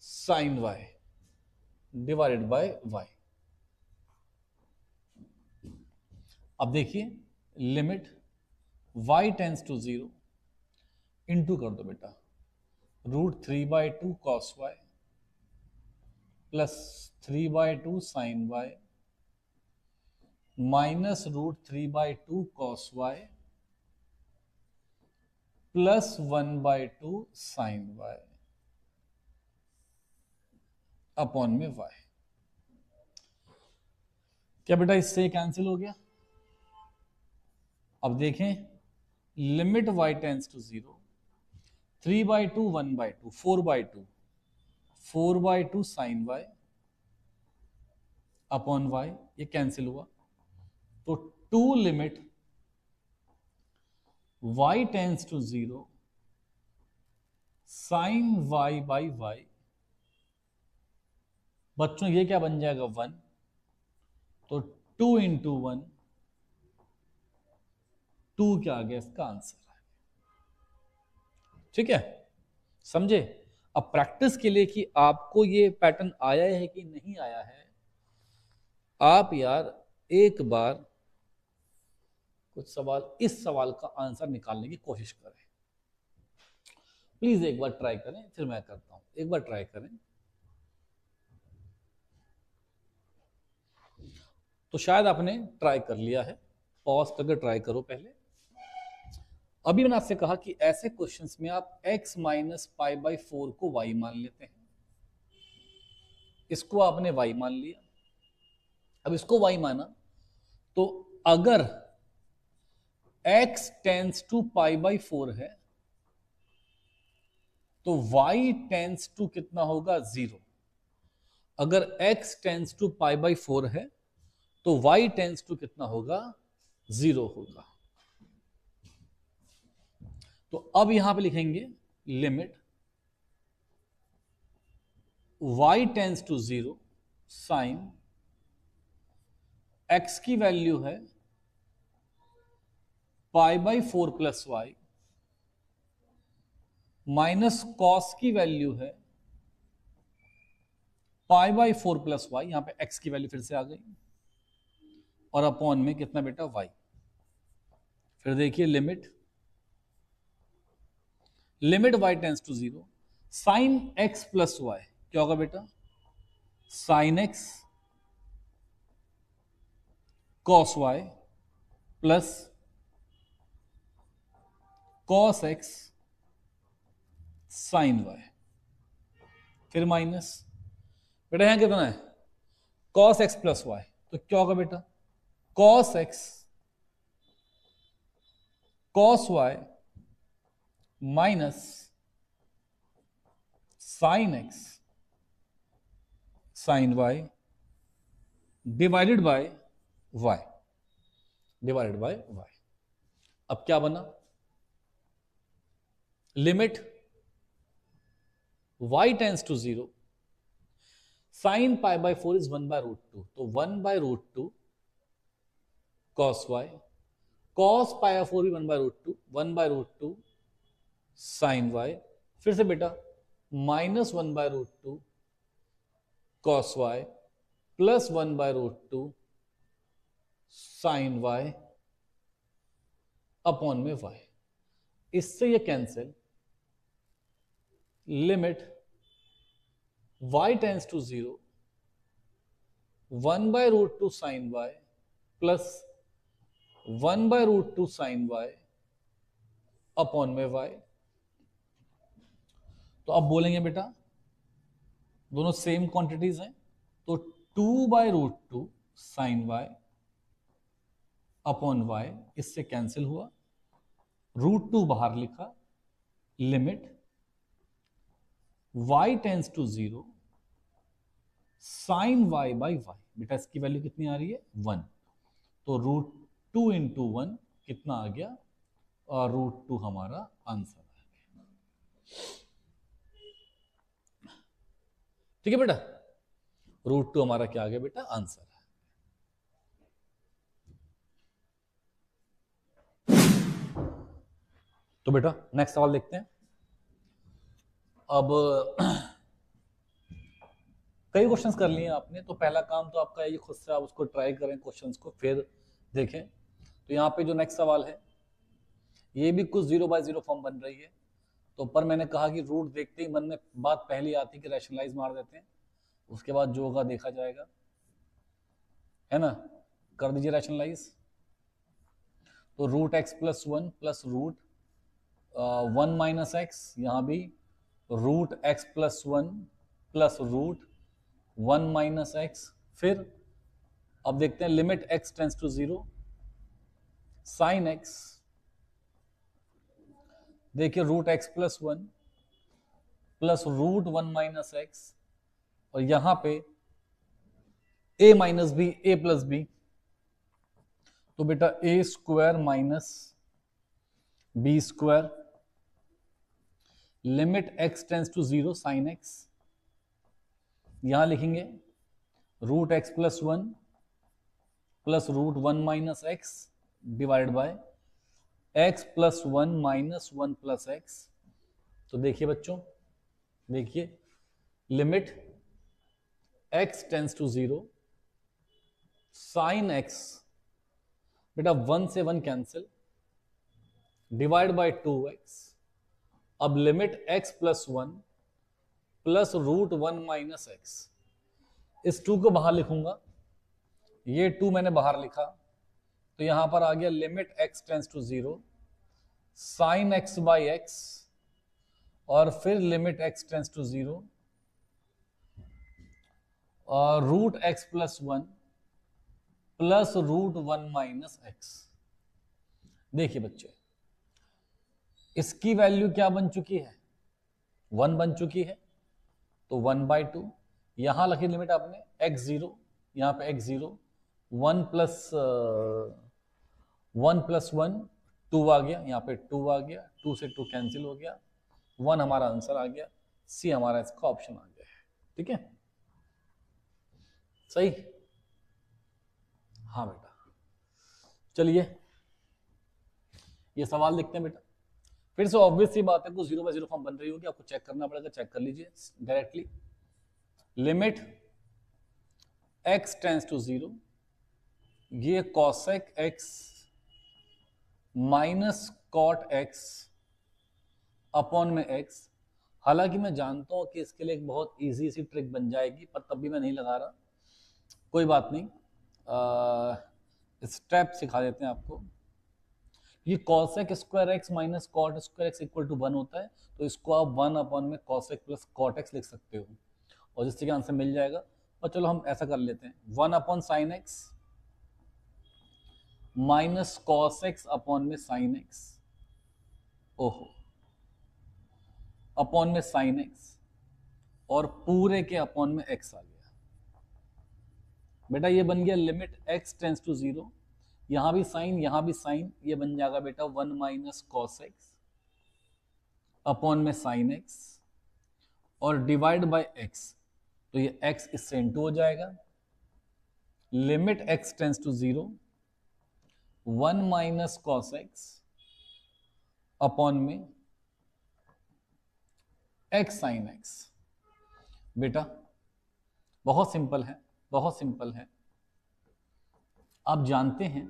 sine y divided by y। अब देखिए limit y tends to 0 into कर दो बेटा √3/2 cos y plus 3/2 sine y minus √3/2 cos y plus 1/2 sine y upon में y। क्या बेटा इससे cancel हो गया? अब देखें limit y tends to 0 3/2 1/2 4/2 sine y upon y, ये कैंसिल हुआ तो 2 limit y tends to 0 sine y by y। बच्चों ये क्या बन जाएगा 1, तो 2 इंटू 1, 2 क्या आ गया इसका आंसर है। ठीक है, समझे? अब प्रैक्टिस के लिए कि आपको ये पैटर्न आया है कि नहीं आया है, आप यार एक बार कुछ सवाल, इस सवाल का आंसर निकालने की कोशिश करें। प्लीज एक बार ट्राई करें, फिर मैं करता हूं, एक बार ट्राई करें। तो शायद आपने ट्राई कर लिया है, पॉज करके ट्राई करो पहले। अभी मैंने आपसे कहा कि ऐसे क्वेश्चंस में आप x माइनस पाई बाई 4 को y मान लेते हैं, इसको आपने y मान लिया। अब इसको y माना तो अगर x tends to pi by 4 है तो y टेंस टू कितना होगा 0। अगर x tends to pi by 4 है तो y टेंस टू कितना होगा 0 होगा। तो अब यहां पे लिखेंगे limit y tends to 0 sine x की वैल्यू है pi by 4 plus y minus cos की वैल्यू है पाई बाई 4 प्लस वाई, यहां पे x की वैल्यू फिर से आ गई, और अपॉन में कितना बेटा y। फिर देखिए limit y tends to 0 sine x plus y क्या होगा बेटा, sine x cos y plus cos x sine y, फिर माइनस, बेटा यहां कितना है कॉस एक्स प्लस वाई, तो क्या होगा बेटा cos x cos y minus sine x sine y divided by y, divided by y. अब क्या बना, limit y tends to 0, sine pi by 4 is 1/√2, तो 1/√2 cos y, cos pi by 4 भी 1/√2, 1/√2 sin y, फिर से बेटा minus 1/√2 cos y plus 1/√2 sin y upon में y, इससे ये cancel, limit y tends to 0, 1/√2 sin y plus 1/√2 sin y upon में y। तो अब बोलेंगे बेटा दोनों सेम क्वांटिटीज हैं, तो 2/√2 sin y अपॉन y, इससे कैंसिल हुआ, √2 बाहर लिखा, limit y tends to 0, sine y by y, बेटा इसकी वैल्यू कितनी आ रही है 1, तो √2 इंटू 1 कितना आ गया, और √2 हमारा आंसर आ गया। ठीक है बेटा, √2 हमारा क्या आ गया बेटा आंसर है। तो बेटा नेक्स्ट सवाल देखते हैं। अब कई क्वेश्चंस कर लिए आपने, तो पहला काम तो आपका ये खुद से आप उसको ट्राई करें क्वेश्चंस को, फिर देखें। तो यहाँ पे जो नेक्स्ट सवाल है ये भी कुछ 0/0 फॉर्म बन रही है, तो पर मैंने कहा कि रूट देखते ही मन में बात पहली आती है कि रैशनलाइज मार देते हैं, उसके बाद जो होगा देखा जाएगा, है ना। कर दीजिए रैशनलाइज, तो √x plus 1 plus √1 minus x, यहाँ भी √x plus 1 plus √1 minus x, फिर अब देखते हैं limit x tends to 0, sine x, देखिए √x plus 1 plus √1 minus x, और यहां पे a minus B A plus b, तो बेटा a square minus B square, limit x tends to 0 sine x, यहां लिखेंगे √x plus 1 plus √1 minus x divide by x plus 1 minus 1 plus x. तो देखिए बच्चों, देखिए limit x tends to 0, sine x, बेटा 1 से 1 कैंसिल, डिवाइड बाय 2x, अब limit x plus 1 plus √1 minus x, इस 2 को बाहर लिखूंगा, ये 2 मैंने बाहर लिखा, तो यहां पर आ गया limit x tends to 0, sine x by x, और फिर लिमिट x टेंस टू 0 और √x plus 1 plus √1 minus x. देखिए बच्चे, इसकी वैल्यू क्या बन चुकी है 1 बन चुकी है, तो 1/2, यहां लिखी लिमिट आपने x0, यहां पे x0 1 प्लस 1 2 आ गया, यहाँ पे 2 आ गया, 2 से 2 कैंसिल हो गया, 1 हमारा आंसर आ गया, सी हमारा इसका ऑप्शन आ गया है। ठीक है, सही, हाँ बेटा। चलिए ये सवाल देखते हैं बेटा, फिर से ऑब्वियस सी बात है, कुछ 0/0 फॉर्म बन रही होगी, आपको चेक करना पड़ेगा, चेक कर लीजिए directly. Limit x tends to 0, ये cosec x minus cot x upon में x। हालांकि मैं जानता हूं कि इसके लिए एक बहुत इजी सी ट्रिक बन जाएगी, पर तब भी मैं नहीं लगा रहा, कोई बात नहीं। स्टेप सिखा देते हैं आपको। ये cosec square x minus cot square x equal to 1 होता है, तो इसको आप 1 अपॉन में cosec प्लस कॉट एक्स लिख सकते हो, और जिससे कि आंसर मिल जाएगा। और चलो हम ऐसा कर लेते हैं, 1 upon sine x minus cos x upon में साइन एक्स, ओहो, अपॉन में साइन एक्स, और पूरे के अपॉन में एक्स आ गया। बेटा ये बन गया लिमिट एक्स टेंस टू 0, यहां भी साइन यहां भी साइन, ये बन जाएगा बेटा 1 माइनस कॉस एक्स अपॉन में साइन एक्स, और डिवाइड बाय एक्स, तो ये एक्स इससे इंटू हो जाएगा। Limit x tends to 0, 1 minus cos x upon में एक्स साइन एक्स। बेटा बहुत सिंपल है, बहुत सिंपल है। आप जानते हैं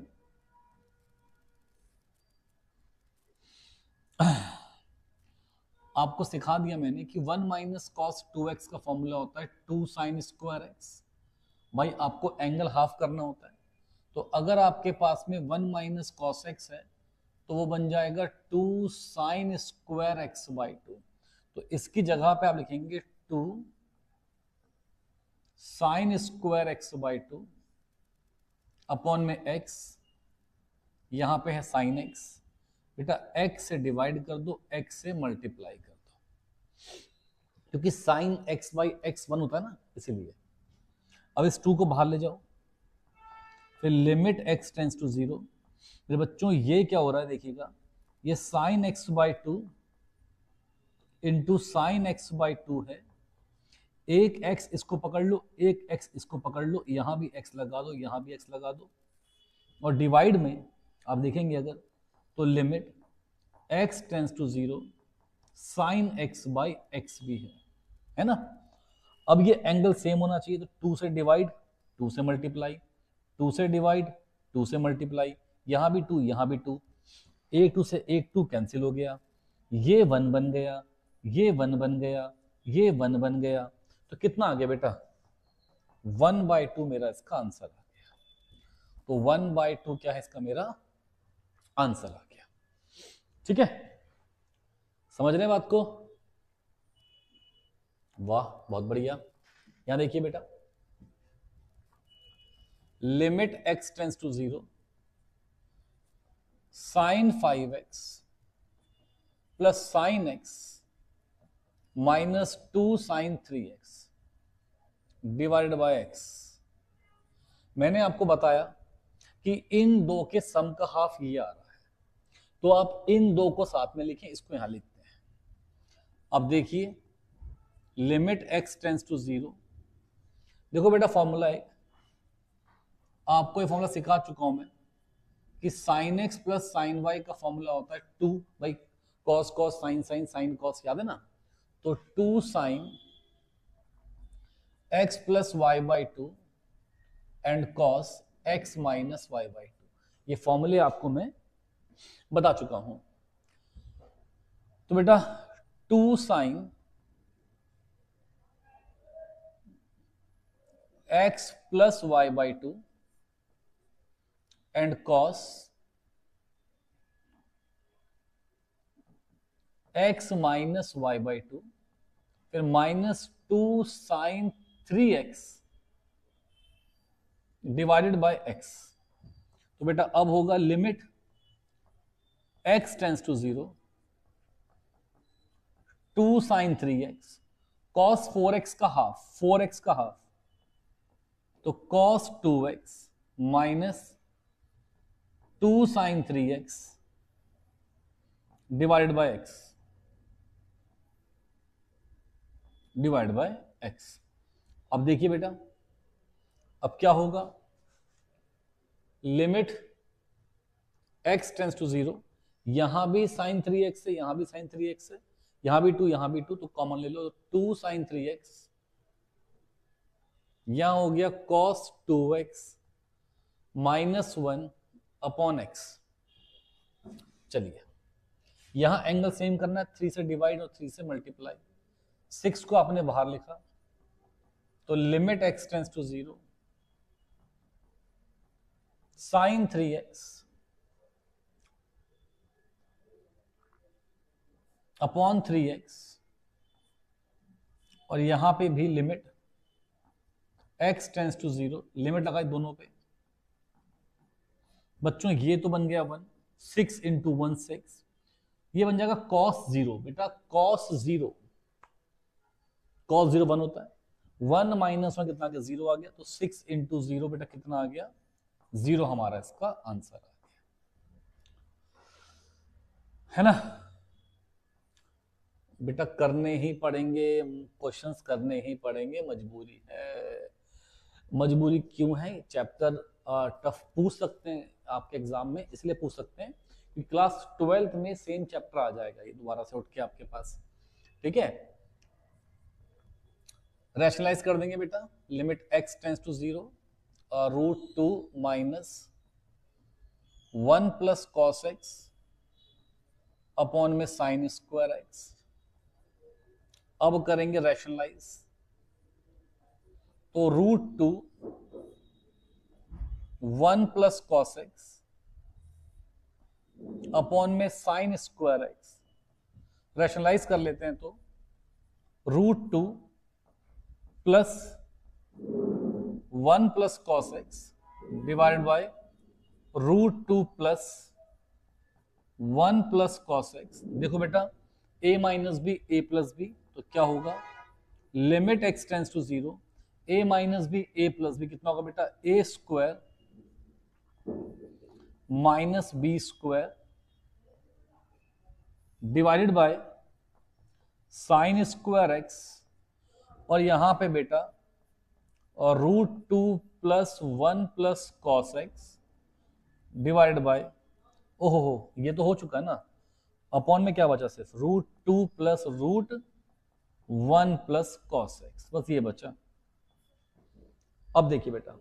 आपको सिखा दिया मैंने कि 1 माइनस कॉस 2x का फॉर्मूला होता है 2 साइन स्क्वायर एक्स। भाई आपको एंगल हाफ करना होता है, तो अगर आपके पास में 1 माइनस कॉस एक्स है तो वो बन जाएगा 2 साइन स्क्वायर एक्स बाई 2। तो इसकी जगह पे आप लिखेंगे 2 sine square x by 2 upon में x, यहां पे है साइन x। बेटा x से डिवाइड कर दो, x से मल्टीप्लाई कर दो, क्योंकि साइन x बाई x 1 होता है ना, इसीलिए। अब इस 2 को बाहर ले जाओ, फिर लिमिट x टेंस टू 0। मेरे बच्चों ये क्या हो रहा है देखिएगा, ये sine x by 2 into sine x by 2 है। एक x इसको पकड़ लो, एक x इसको पकड़ लो, यहां भी x लगा दो, यहां भी x लगा दो, और डिवाइड में आप देखेंगे अगर तो limit x tends to 0 sine x by x भी है ना। अब ये एंगल सेम होना चाहिए, तो 2 से डिवाइड 2 से मल्टीप्लाई, 2 से डिवाइड 2 से मल्टीप्लाई, यहां भी 2 यहां भी 2, एक 2 से एक 2 कैंसिल हो गया, ये 1 बन गया, ये 1 बन गया, ये 1 बन गया, तो कितना आ गया बेटा 1 बाई 2 मेरा इसका आंसर आ गया। तो 1 बाई 2 क्या है इसका मेरा आंसर आ गया। ठीक है, समझ रहे हैं बात को? वाह बहुत बढ़िया। यहां देखिए बेटा, limit x tends to 0 sine 5x plus sine x minus 2 sine 3x divided by x। मैंने आपको बताया कि इन दो के सम का हाफ ये आ रहा है, तो आप इन दो को साथ में लिखें, इसको यहां लिखते हैं। अब देखिए लिमिट x टेंस टू 0, देखो बेटा फॉर्मूला है, आपको ये फॉर्मूला सिखा चुका हूं मैं कि sine x plus sine y का फॉर्मूला होता है 2 भाई cos cos sine sine sine cos, याद है ना। तो 2 sine x plus y by 2 and cos x minus y by 2, ये फॉर्मूले आपको मैं बता चुका हूं। तो बेटा 2 sine x plus y by 2 and cos x minus y by 2, फिर minus 2 sine 3x divided by x। तो बेटा अब होगा limit x tends to 0 2 sine 3x cos 4x का हाफ, 4x का हाफ, तो cos 2x minus 2 sine 3x divided by x, divide by x। अब देखिए बेटा अब क्या होगा, लिमिट x टेंस टू 0, यहां भी साइन 3x है, यहां भी साइन 3x है, यहां भी 2 यहां भी 2, तो कॉमन ले लो, 2 साइन 3x, यहां हो गया cos 2x minus 1 upon x। चलिए यहां एंगल सेम करना है, 3 से डिवाइड और 3 से मल्टीप्लाई, 6 को आपने बाहर लिखा, तो limit x tends to 0 sine 3x upon 3x, और यहां पे भी limit x tends to 0, limit लगाई दोनों पे। बच्चों ये तो बन गया 1, 6 इंटू 1 6, ये बन जाएगा cos 0। बेटा cos 0, cos 0 1 होता है, 1 माइनस 1 कितना आ गया, 0 आ गया, तो 6 इंटू 0 बेटा कितना आ गया, 0 हमारा इसका आंसर आ गया, है ना। बेटा करने ही पड़ेंगे, क्वेश्चंस करने ही पड़ेंगे, मजबूरी है। मजबूरी क्यों है, चैप्टर टफ पूछ सकते हैं आपके एग्जाम में, इसलिए पूछ सकते हैं कि क्लास 12th में सेम चैप्टर आ जाएगा ये दोबारा से उठ के आपके पास, ठीक है। रैशनलाइज कर देंगे बेटा, limit x tends to 0 √2 minus 1 plus cos x upon में साइन स्क्वायर एक्स। अब करेंगे रैशनलाइज, तो √2 1 प्लस कॉस एक्स अपॉन में साइन स्क्वायर एक्स। रैशनलाइज कर लेते हैं तो √2 plus 1 plus cos x divided by √2 plus 1 plus cos x. देखो बेटा a minus B A plus b, तो क्या होगा, limit x tends to 0 a minus B A plus b कितना होगा बेटा, a square minus B square divided by sine square x, और यहां पे बेटा और √2 plus 1 plus cos x divided by, ओहो ये तो हो चुका है ना, अपॉन में क्या बचा सिर्फ √2 प्लस √1 प्लस कॉस एक्स, बस ये बचा। अब देखिए बेटा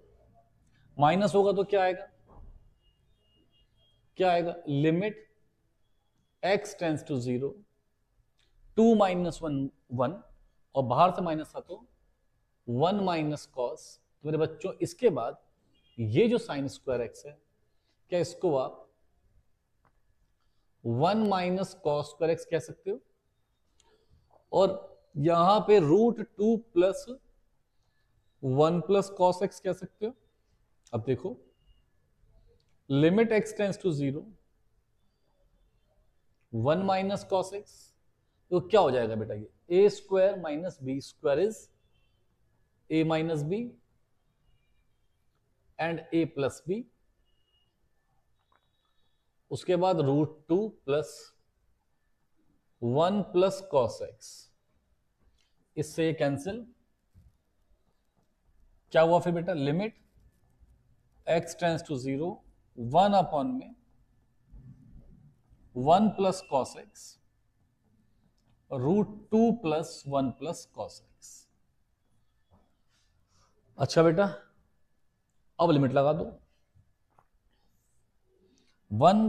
माइनस होगा तो क्या आएगा, क्या आएगा, limit x tends to 0 2 minus 1 1, और बाहर से माइनस था तो 1 माइनस कॉस। तो मेरे बच्चों इसके बाद ये जो साइन स्क्वायर एक्स है, क्या इसको आप 1 माइनस कॉस स्क्वायर एक्स कह सकते हो, और यहां पे √2 प्लस 1 प्लस कॉस एक्स कह सकते हो। अब देखो limit x tends to 0 1 minus cos x, तो क्या हो जाएगा बेटा, ये a square minus B square is a minus b and a plus b. उसके बाद √2 प्लस 1 प्लस कॉस एक्स, इससे ये कैंसिल, क्या हुआ फिर बेटा, limit x tends to 0 1 upon में 1 plus cos x √2 plus 1 plus cos x. अच्छा बेटा अब लिमिट लगा दो, 1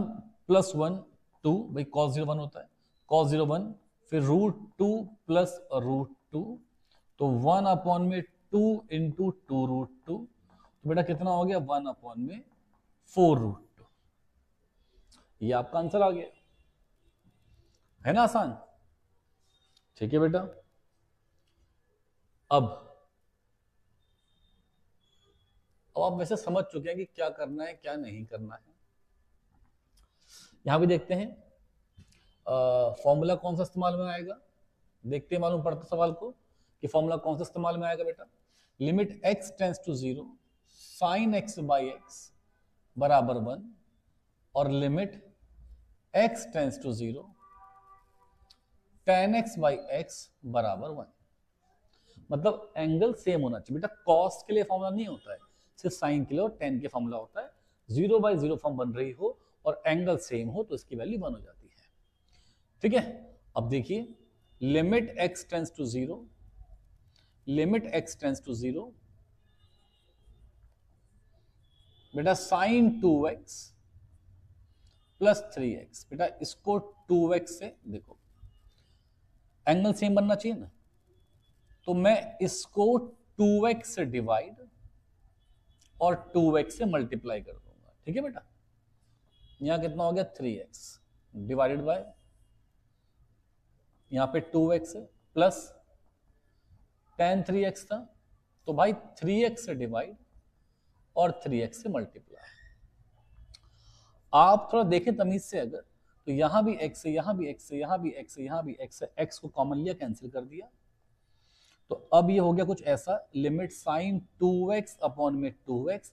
प्लस 1 2, भाई cos 0 1 होता है, cos 0 1, फिर √2 प्लस √2, तो 1 अपॉन में 2 इंटू 2 √2, तो बेटा कितना हो गया, 1 अपॉन में 4 √2। ये आपका आंसर आ गया, है ना आसान, ठीक है बेटा। अब आप वैसे समझ चुके हैं कि क्या करना है क्या नहीं करना है। यहां भी देखते हैं फॉर्मूला कौन सा इस्तेमाल में आएगा, देखते हैं मालूम पड़ता सवाल को कि फॉर्मूला कौन सा इस्तेमाल में आएगा बेटा। Limit x tends to 0 sine x by x बराबर 1, और limit x tends to 0 tan x by x बराबर 1। मतलब एंगल सेम होना चाहिए बेटा, कॉस के लिए फॉर्मूला नहीं होता है, सिर्फ साइन के लिए और tan के फॉर्मूला होता है। 0 बाई 0 फॉर्म बन रही हो और एंगल सेम हो तो इसकी वैल्यू 1 हो जाती है, ठीक है। अब देखिए limit x tends to 0, limit x tends to 0 बेटा साइन 2x प्लस 3x, बेटा इसको 2x से देखो, एंगल सेम बनना चाहिए ना, तो मैं इसको 2x से डिवाइड और 2x से मल्टीप्लाई कर दूंगा, ठीक है बेटा, यहां कितना हो गया 3x डिवाइडेड बाय, यहां पे 2x है प्लस tan 3x था, तो भाई 3x से डिवाइड और 3x से मल्टीप्लाई। आप थोड़ा देखें तमीज से, अगर तो यहां भी x है, यहां भी x है, यहां भी x है, यहां भी x है, x को कॉमन लिया, कैंसिल कर दिया, तो अब ये हो गया कुछ ऐसा, लिमिट साइन 2x अपॉन में 2x,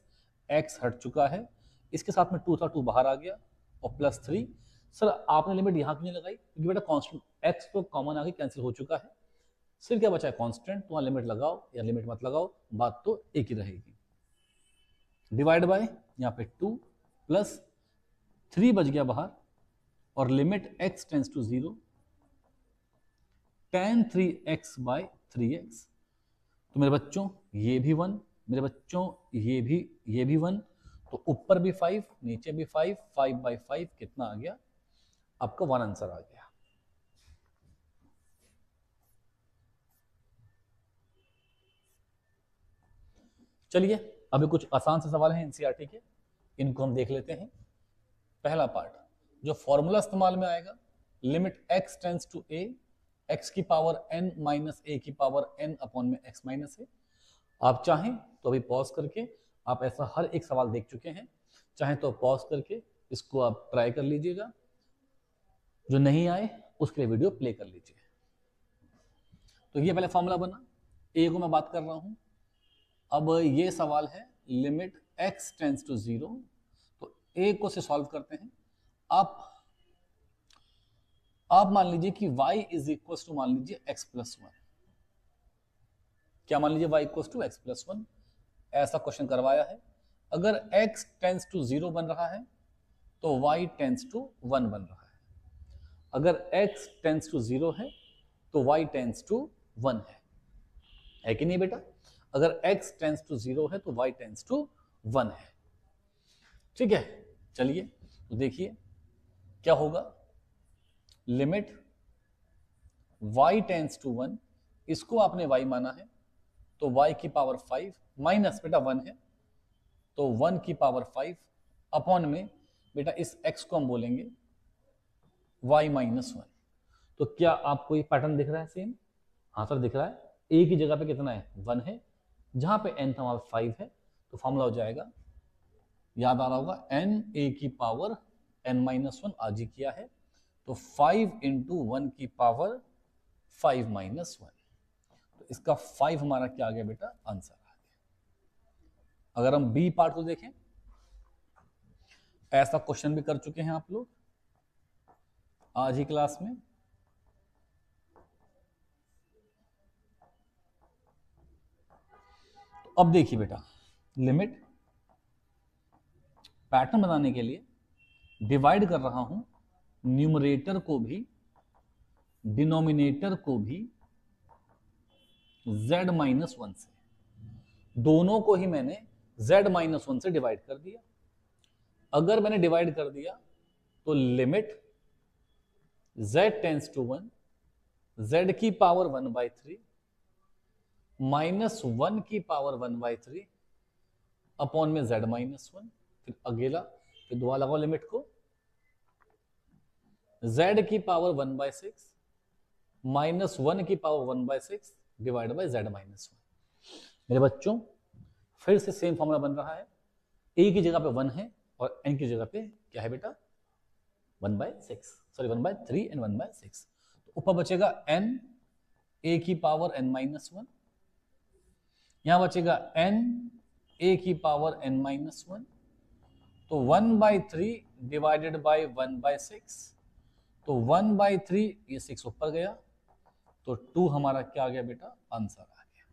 x हट चुका है, इसके साथ में 2 था, 2 बाहर आ गया, और प्लस 3। सर आपने लिमिट यहां क्यों नहीं लगाई? क्योंकि बेटा कांस्टेंट x तो कॉमन आगे कैंसिल हो चुका है, सिर्फ क्या बचा है कांस्टेंट, तो वहां लिमिट लगाओ या लिमिट मत लगाओ, बात तो एक ही रहेगी। डिवाइड बाय यहाँ पे 2 प्लस 3 बच गया बाहर, और limit x tends to 0, tan 3x by 3x, तो मेरे बच्चों ये भी 1, मेरे बच्चों ये भी 1, तो ऊपर भी 5 नीचे भी 5, 5 बाई 5 कितना आ गया आपका 1 आंसर आ गया। चलिए अभी कुछ आसान से सवाल हैं एनसीईआरटी के, इनको हम देख लेते हैं। पहला पार्ट जो फॉर्मूला इस्तेमाल में आएगा, limit x tends to a, x की पावर n माइनस a की पावर n अपॉन में x माइनस a। आप चाहें तो अभी पॉज करके, आप ऐसा हर एक सवाल देख चुके हैं, चाहे तो पॉज करके इसको आप ट्राई कर लीजिएगा, जो नहीं आए उसके लिए वीडियो प्ले कर लीजिए। तो ये पहले फॉर्मूला बना, a को मैं बात कर रहा हूं। अब ये सवाल है लिमिट x टेंस टू 0, तो a को से सॉल्व करते हैं। आप मान लीजिए कि y इज इक्वल टू मान लीजिए x प्लस 1, क्या मान लीजिए y equal to x plus 1, ऐसा क्वेश्चन करवाया है। अगर x टेंस टू 0 बन रहा है तो y टेंस टू 1 बन रहा है, अगर x टेंस टू 0 है तो y टेंस टू 1 है कि नहीं बेटा? अगर x टेंस टू 0 है तो y टेंस टू 1 है, ठीक है। चलिए तो देखिए क्या होगा, लिमिट y टेंस टू 1, इसको आपने y माना है तो y की पावर 5 माइनस बेटा 1 है तो 1 की पावर 5 अपॉन में बेटा इस x को हम बोलेंगे y माइनस 1। तो क्या आपको ये पैटर्न दिख रहा है सेम? हाँ सर दिख रहा है, a की जगह पे कितना है 1 है, जहां पे n था वहां 5 है, तो फॉर्मूला हो जाएगा, याद आ रहा होगा, n a की पावर n माइनस 1 आज ही किया है, तो 5 इंटू 1 की पावर 5 माइनस 1, तो इसका 5 हमारा क्या आ गया बेटा आंसर आ गया। अगर हम बी पार्ट को देखें, ऐसा क्वेश्चन भी कर चुके हैं आप लोग आज ही क्लास में। तो अब देखिए बेटा, लिमिट पैटर्न बनाने के लिए डिवाइड कर रहा हूं न्यूमरेटर को भी डिनोमिनेटर को भी z माइनस 1 से, दोनों को ही मैंने z माइनस 1 से डिवाइड कर दिया। अगर मैंने डिवाइड कर दिया तो limit z tends to 1, z की पावर 1/3 माइनस 1 की पावर 1/3 अपॉन में z माइनस 1, फिर अगेला, फिर दोबारा लगाओ लिमिट को, z की पावर 1/6 माइनस 1 की power 1/6 divide by z minus 1। मेरे बच्चों फिर से सेम फॉर्मूला बन रहा है, a की जगह पे 1 है और n की जगह पे क्या है बेटा 1/6, सॉरी 1/3 एंड 1/6, तो ऊपर बचेगा n a की पावर n माइनस 1, यहां बचेगा n a की पावर n माइनस 1, तो 1/3 डिवाइडेड बाय 1/6, तो 1/3 ये 6 ऊपर गया, तो 2 हमारा क्या आ गया बेटा आंसर आ गया,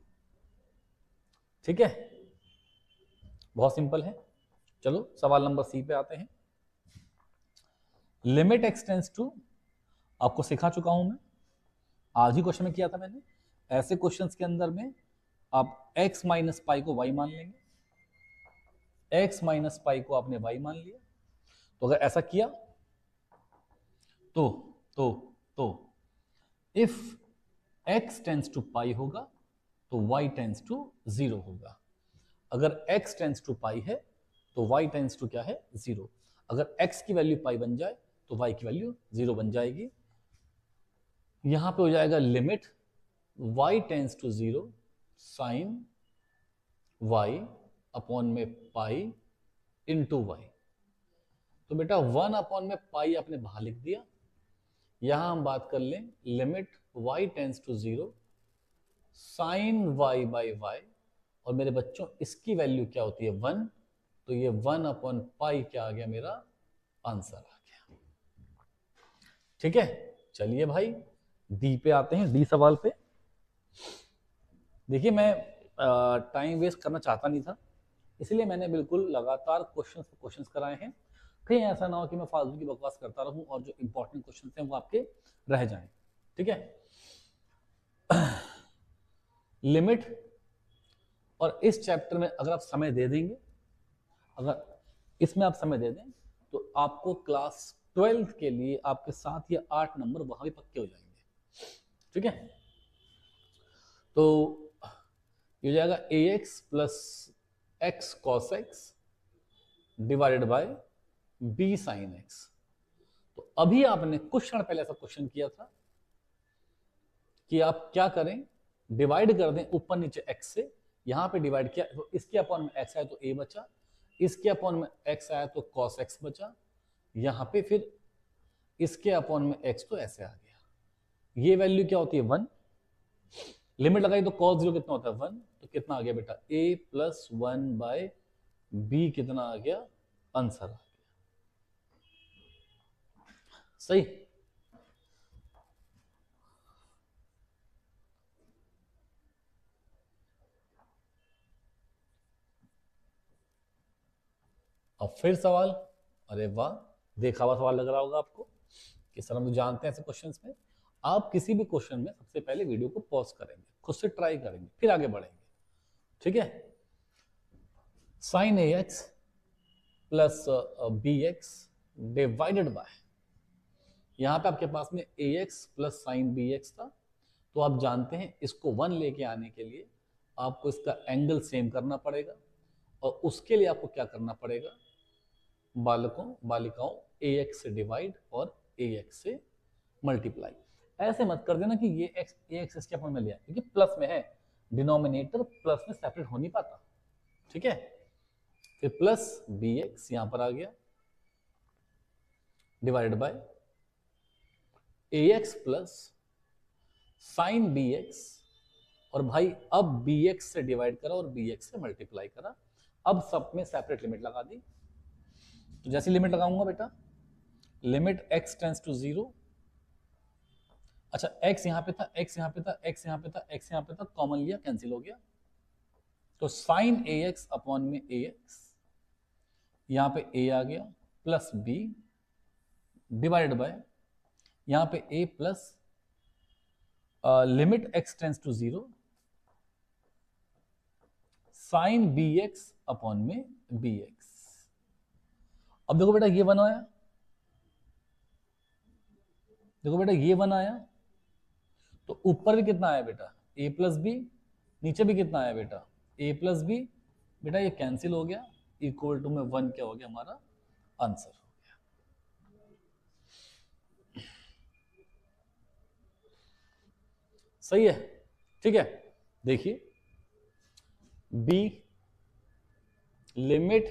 ठीक है। बहुत सिंपल है। चलो सवाल नंबर सी पे आते हैं। लिमिट x टेंस टू, आपको सिखा चुका हूं मैं, आज ही क्वेश्चन में किया था मैंने। ऐसे क्वेश्चंस के अंदर में आप x माइनस पाई को y मान लेंगे, x माइनस पाई को आपने y मान लिया, तो अगर ऐसा किया तो इफ x टेंस टू पाई होगा तो y टेंस टू 0 होगा, अगर x टेंस टू पाई है तो y टेंस टू क्या है 0। अगर x की वैल्यू पाई बन जाए तो y की वैल्यू 0 बन जाएगी। यहां पे हो जाएगा limit y tends to 0 sine y upon में पाई इंटू वाई। तो बेटा 1 अपॉन में पाई आपने बाहर लिख दिया। यहां हम बात कर लें limit y tends to 0 sine y by y, और मेरे बच्चों इसकी वैल्यू क्या होती है 1, तो ये 1 अपॉन पाई क्या आ गया, मेरा आंसर आ गया। ठीक है, चलिए भाई डी पे आते हैं, डी सवाल पे। देखिए मैं टाइम वेस्ट करना चाहता नहीं था, इसलिए मैंने बिल्कुल लगातार क्वेश्चंस कराए हैं। कहीं ऐसा ना हो कि मैं फालतू की बकवास करता रहूं और जो इंपॉर्टेंट क्वेश्चंस हैं वो आपके रह जाएं। ठीक है, लिमिट, और इस चैप्टर में अगर आप समय दे देंगे, अगर इसमें आप समय दे दें तो आपको क्लास 12th के लिए आपके 7 या 8 नंबर वहां भी पक्के हो जाएंगे। ठीक है, तो ये हो जाएगा ax plus x cos x divided by b sin x। तो अभी आपने कुछ क्षण पहले ऐसा क्वेश्चन किया था कि आप क्या करें, डिवाइड कर दें ऊपर नीचे x से। यहां पे डिवाइड किया तो इसके अपॉन में x आया तो a बचा, इसके अपॉन में x आया तो cos x बचा, यहां पे फिर इसके अपॉन में x तो ऐसे आ गया। ये वैल्यू क्या होती है 1, लिमिट लगाई तो cos 0 कितना होता है 1, तो कितना आ गया बेटा a प्लस 1 बाय b, कितना आ गया आंसर आ गया। सही, अब फिर सवाल, अरे वाह, देखा हुआ सवाल लग रहा होगा आपको कि सर हम तो जानते हैं ऐसे क्वेश्चंस में। आप किसी भी क्वेश्चन में सबसे पहले वीडियो को पॉज करेंगे, खुद से ट्राई करेंगे, फिर आगे बढ़ेंगे। ठीक है, sine A x plus B x divided by, यहां पे आपके पास में A x plus sine B x था, तो आप जानते हैं इसको 1 लेके आने के लिए आपको इसका एंगल सेम करना पड़ेगा, और उसके लिए आपको क्या करना पड़ेगा बालिकाओं ए एक्स से डिवाइड और ए एक्स से मल्टीप्लाई। ऐसे मत कर देना कि ये एक्स ए एक्स इसके अपन में लिया, क्योंकि प्लस में है, डिनोमिनेटर प्लस में सेपरेट हो नहीं पाता। ठीक है, फिर प्लस बी एक्स यहां पर आ गया divided by a x plus sine B x, और भाई अब बी एक्स से डिवाइड करा और बी एक्स से मल्टीप्लाई करा। अब सब में सेपरेट लिमिट लगा दी, तो जैसी लिमिट लगाऊंगा बेटा लिमिट x टेंस टू 0, अच्छा x यहां पे था, x यहां पे था, x यहां पे था, x यहां पे था, कॉमन लिया, कैंसिल हो गया, तो साइन ax अपॉन में ax, यहां पे a आ गया प्लस b डिवाइडेड बाय यहां पे a plus limit x tends to 0 sine bx upon में bx। अब देखो बेटा ये 1 आया, देखो बेटा ये 1 आया, तो ऊपर भी कितना आया बेटा a प्लस बी, नीचे भी कितना आया बेटा a प्लस बी, बेटा ये कैंसिल हो गया, इक्वल टू में 1 क्या हो गया हमारा आंसर हो गया। सही है, ठीक है, देखिए b limit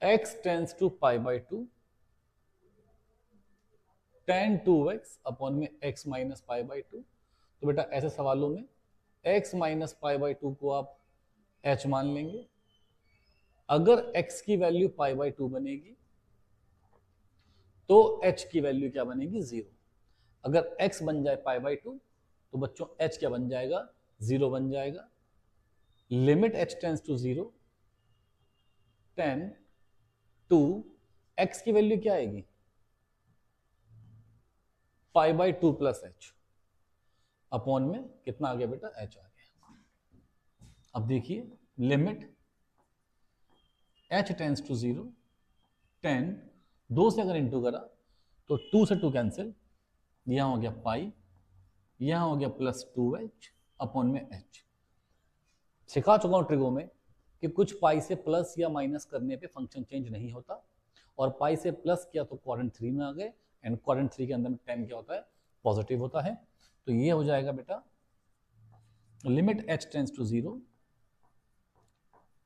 x tends to pi by 2 tan 2x upon में x माइनस पाई बाई 2। तो बेटा ऐसे सवालों में x माइनस पाई बाई 2 को आप h मान लेंगे। अगर x की वैल्यू पाई बाई 2 बनेगी तो h की वैल्यू क्या बनेगी 0। अगर x बन जाए पाई बाई 2 तो बच्चों h क्या बन जाएगा 0 बन जाएगा। Limit h tends to 0 tan 2 x की वैल्यू क्या आएगी pi by 2 plus h upon में कितना आ गया बेटा h आ गया। अब देखिए लिमिट h टेंस टू 0 10, 2 से अगर इंटू करा तो 2 से 2 कैंसिल, यहां हो गया पाई, यहां हो गया प्लस 2h अपॉन में h। सिखा चुका हूं ट्रिगो में कि कुछ पाई से प्लस या माइनस करने पे फंक्शन चेंज नहीं होता, और पाई से प्लस किया तो क्वाड्रेंट 3 में आ गए, एंड क्वाड्रेंट 3 के अंदर में 10 क्या होता है, पॉजिटिव होता है। तो ये हो जाएगा बेटा limit h tends to 0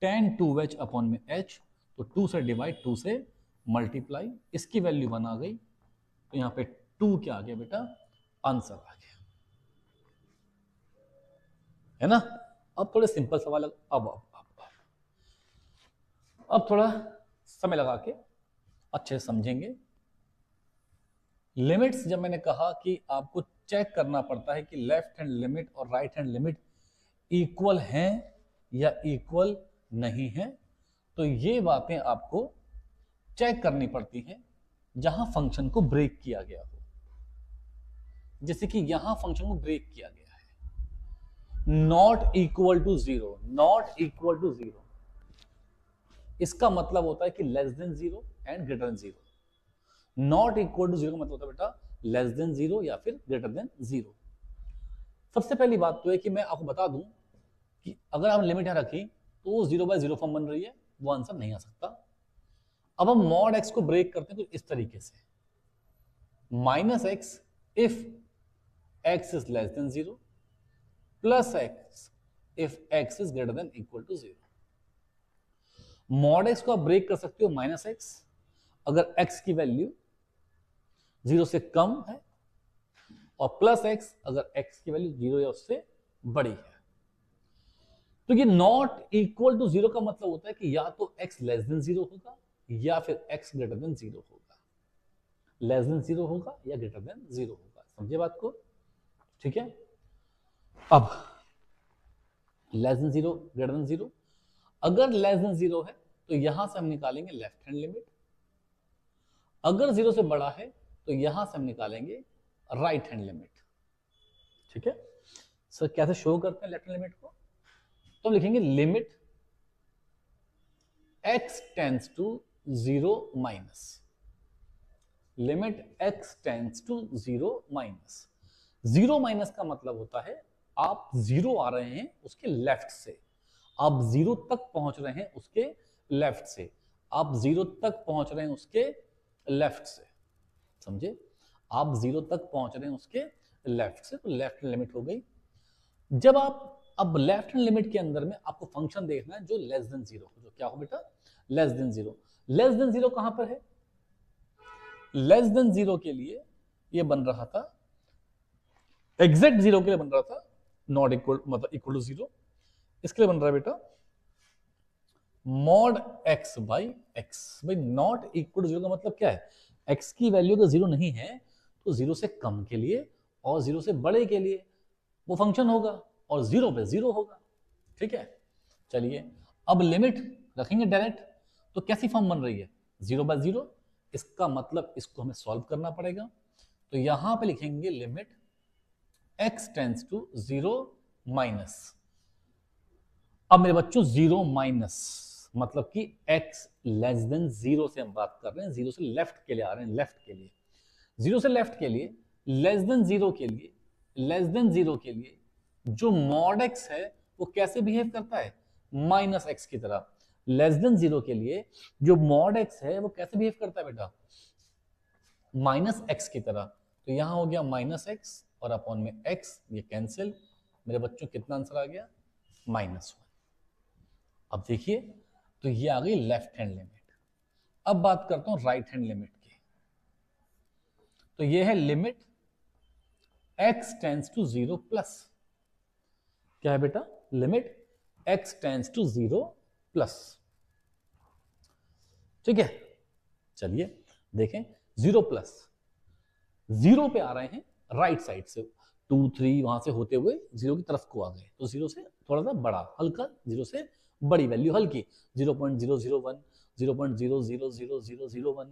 tan 2h upon में h, तो 2 से डिवाइड 2 से मल्टीप्लाई, इसकी वैल्यू 1 आ गई, तो यहाँ पे 2 क्या आ गया बेटा, आंसर आ गया, है ना। अब थोड़े सिंपल सवाल, अब थोड़ा समय लगा के अच्छे से समझेंगे। लिमिट्स, जब मैंने कहा कि आपको चेक करना पड़ता है कि लेफ्ट हैंड लिमिट और राइट हैंड लिमिट इक्वल हैं या इक्वल नहीं है, तो ये बातें आपको चेक करनी पड़ती हैं जहां फंक्शन को ब्रेक किया गया हो। जैसे कि यहां फंक्शन को ब्रेक किया गया है, not equal to 0, not equal to 0, इसका मतलब होता है कि less than 0 and greater than 0। Not equal to 0 का मतलब होता है बेटा लेस देन 0 या फिर ग्रेटर देन 0। सबसे पहली बात तो है कि मैं आपको बता दूं कि अगर आप लिमिट यहां रखी तो 0/0 फॉर्म बन रही है, वो आंसर नहीं आ सकता। अब हम मॉड x को ब्रेक करते हैं तो इस तरीके से, -x if x is less than 0 plus x if x is greater than equal to 0। Mod x को आप ब्रेक कर सकते हो -x अगर x की वैल्यू 0 से कम है, और प्लस x अगर x की वैल्यू 0 या उससे बड़ी है। तो ये नॉट इक्वल टू 0 का मतलब होता है कि या तो x लेस देन 0 होगा या फिर x ग्रेटर देन 0 होगा, लेस देन 0 होगा या ग्रेटर देन 0 होगा। समझे बात को, ठीक है। अब लेस देन 0 ग्रेटर देन 0, अगर लेस देन 0 है तो यहां से हम निकालेंगे लेफ्ट हैंड लिमिट, अगर 0 से बड़ा है तो यहां से हम निकालेंगे राइट हैंड लिमिट, ठीक है। सर कैसे शो करते हैं लेफ्ट हैंड लिमिट को, तो हम लिखेंगे limit x tends to 0 minus, limit x tends to 0 minus. 0 minus का मतलब होता है आप 0 आ रहे हैं उसके लेफ्ट से, आप 0 तक पहुंच रहे हैं उसके लेफ्ट से, आप 0 तक पहुंच रहे हैं उसके लेफ्ट से, समझे, आप 0 तक पहुंच रहे हैं उसके लेफ्ट से, तो लेफ्ट लिमिट हो गई। जब आप अब लेफ्ट हैंड लिमिट के अंदर में आपको फंक्शन देखना है जो लेस देन 0 हो, जो क्या हो बेटा, लेस देन 0। लेस देन 0 कहां पर है, लेस देन 0 के लिए ये बन रहा था, एग्जैक्ट 0 के लिए बन रहा था नॉट इक्वल मतलब इक्वल टू 0, इसके लिए बन रहा है बेटा मॉड x बाई एक्स। भाई नॉट इक्वल टू 0 का मतलब क्या है, x की वैल्यू अगर 0 नहीं है तो 0 से कम के लिए और 0 से बड़े के लिए वो फंक्शन होगा, और 0 पे 0 होगा, ठीक है। चलिए अब लिमिट रखेंगे डायरेक्ट, तो कैसी फॉर्म बन रही है, 0/0, इसका मतलब इसको हमें सॉल्व करना पड़ेगा। तो यहां पे लिखेंगे limit x tends to 0 minus. अब मेरे बच्चों 0 माइनस मतलब कि x लेस देन 0 से हम बात कर रहे हैं, 0 से लेफ्ट के लिए आ रहे हैं, लेफ्ट के लिए, 0 से लेफ्ट के लिए, लेस देन 0 के लिए, लेस देन 0 के लिए जो मॉड x है वो कैसे बिहेव करता है, -x की तरह। लेस देन 0 के लिए जो मॉड x है वो कैसे बिहेव करता है बेटा, -x की तरह। तो यहां हो गया -x और अपॉन में x, ये कैंसिल, मेरे बच्चों कितना आंसर आ गया, -1। अब देखिए तो ये आ गई लेफ्ट हैंड लिमिट। अब बात करता हूं राइट हैंड लिमिट की, तो ये है limit x tends to 0 plus, क्या है बेटा, limit x tends to 0 plus, ठीक है। चलिए देखें 0 प्लस, 0 पे आ रहे हैं राइट साइड से, 2 3 वहां से होते हुए 0 की तरफ को आ गए, तो 0 से थोड़ा सा बड़ा, हल्का, 0 से बड़ी वैल्यू हल्की, 0.001, 0.0000001,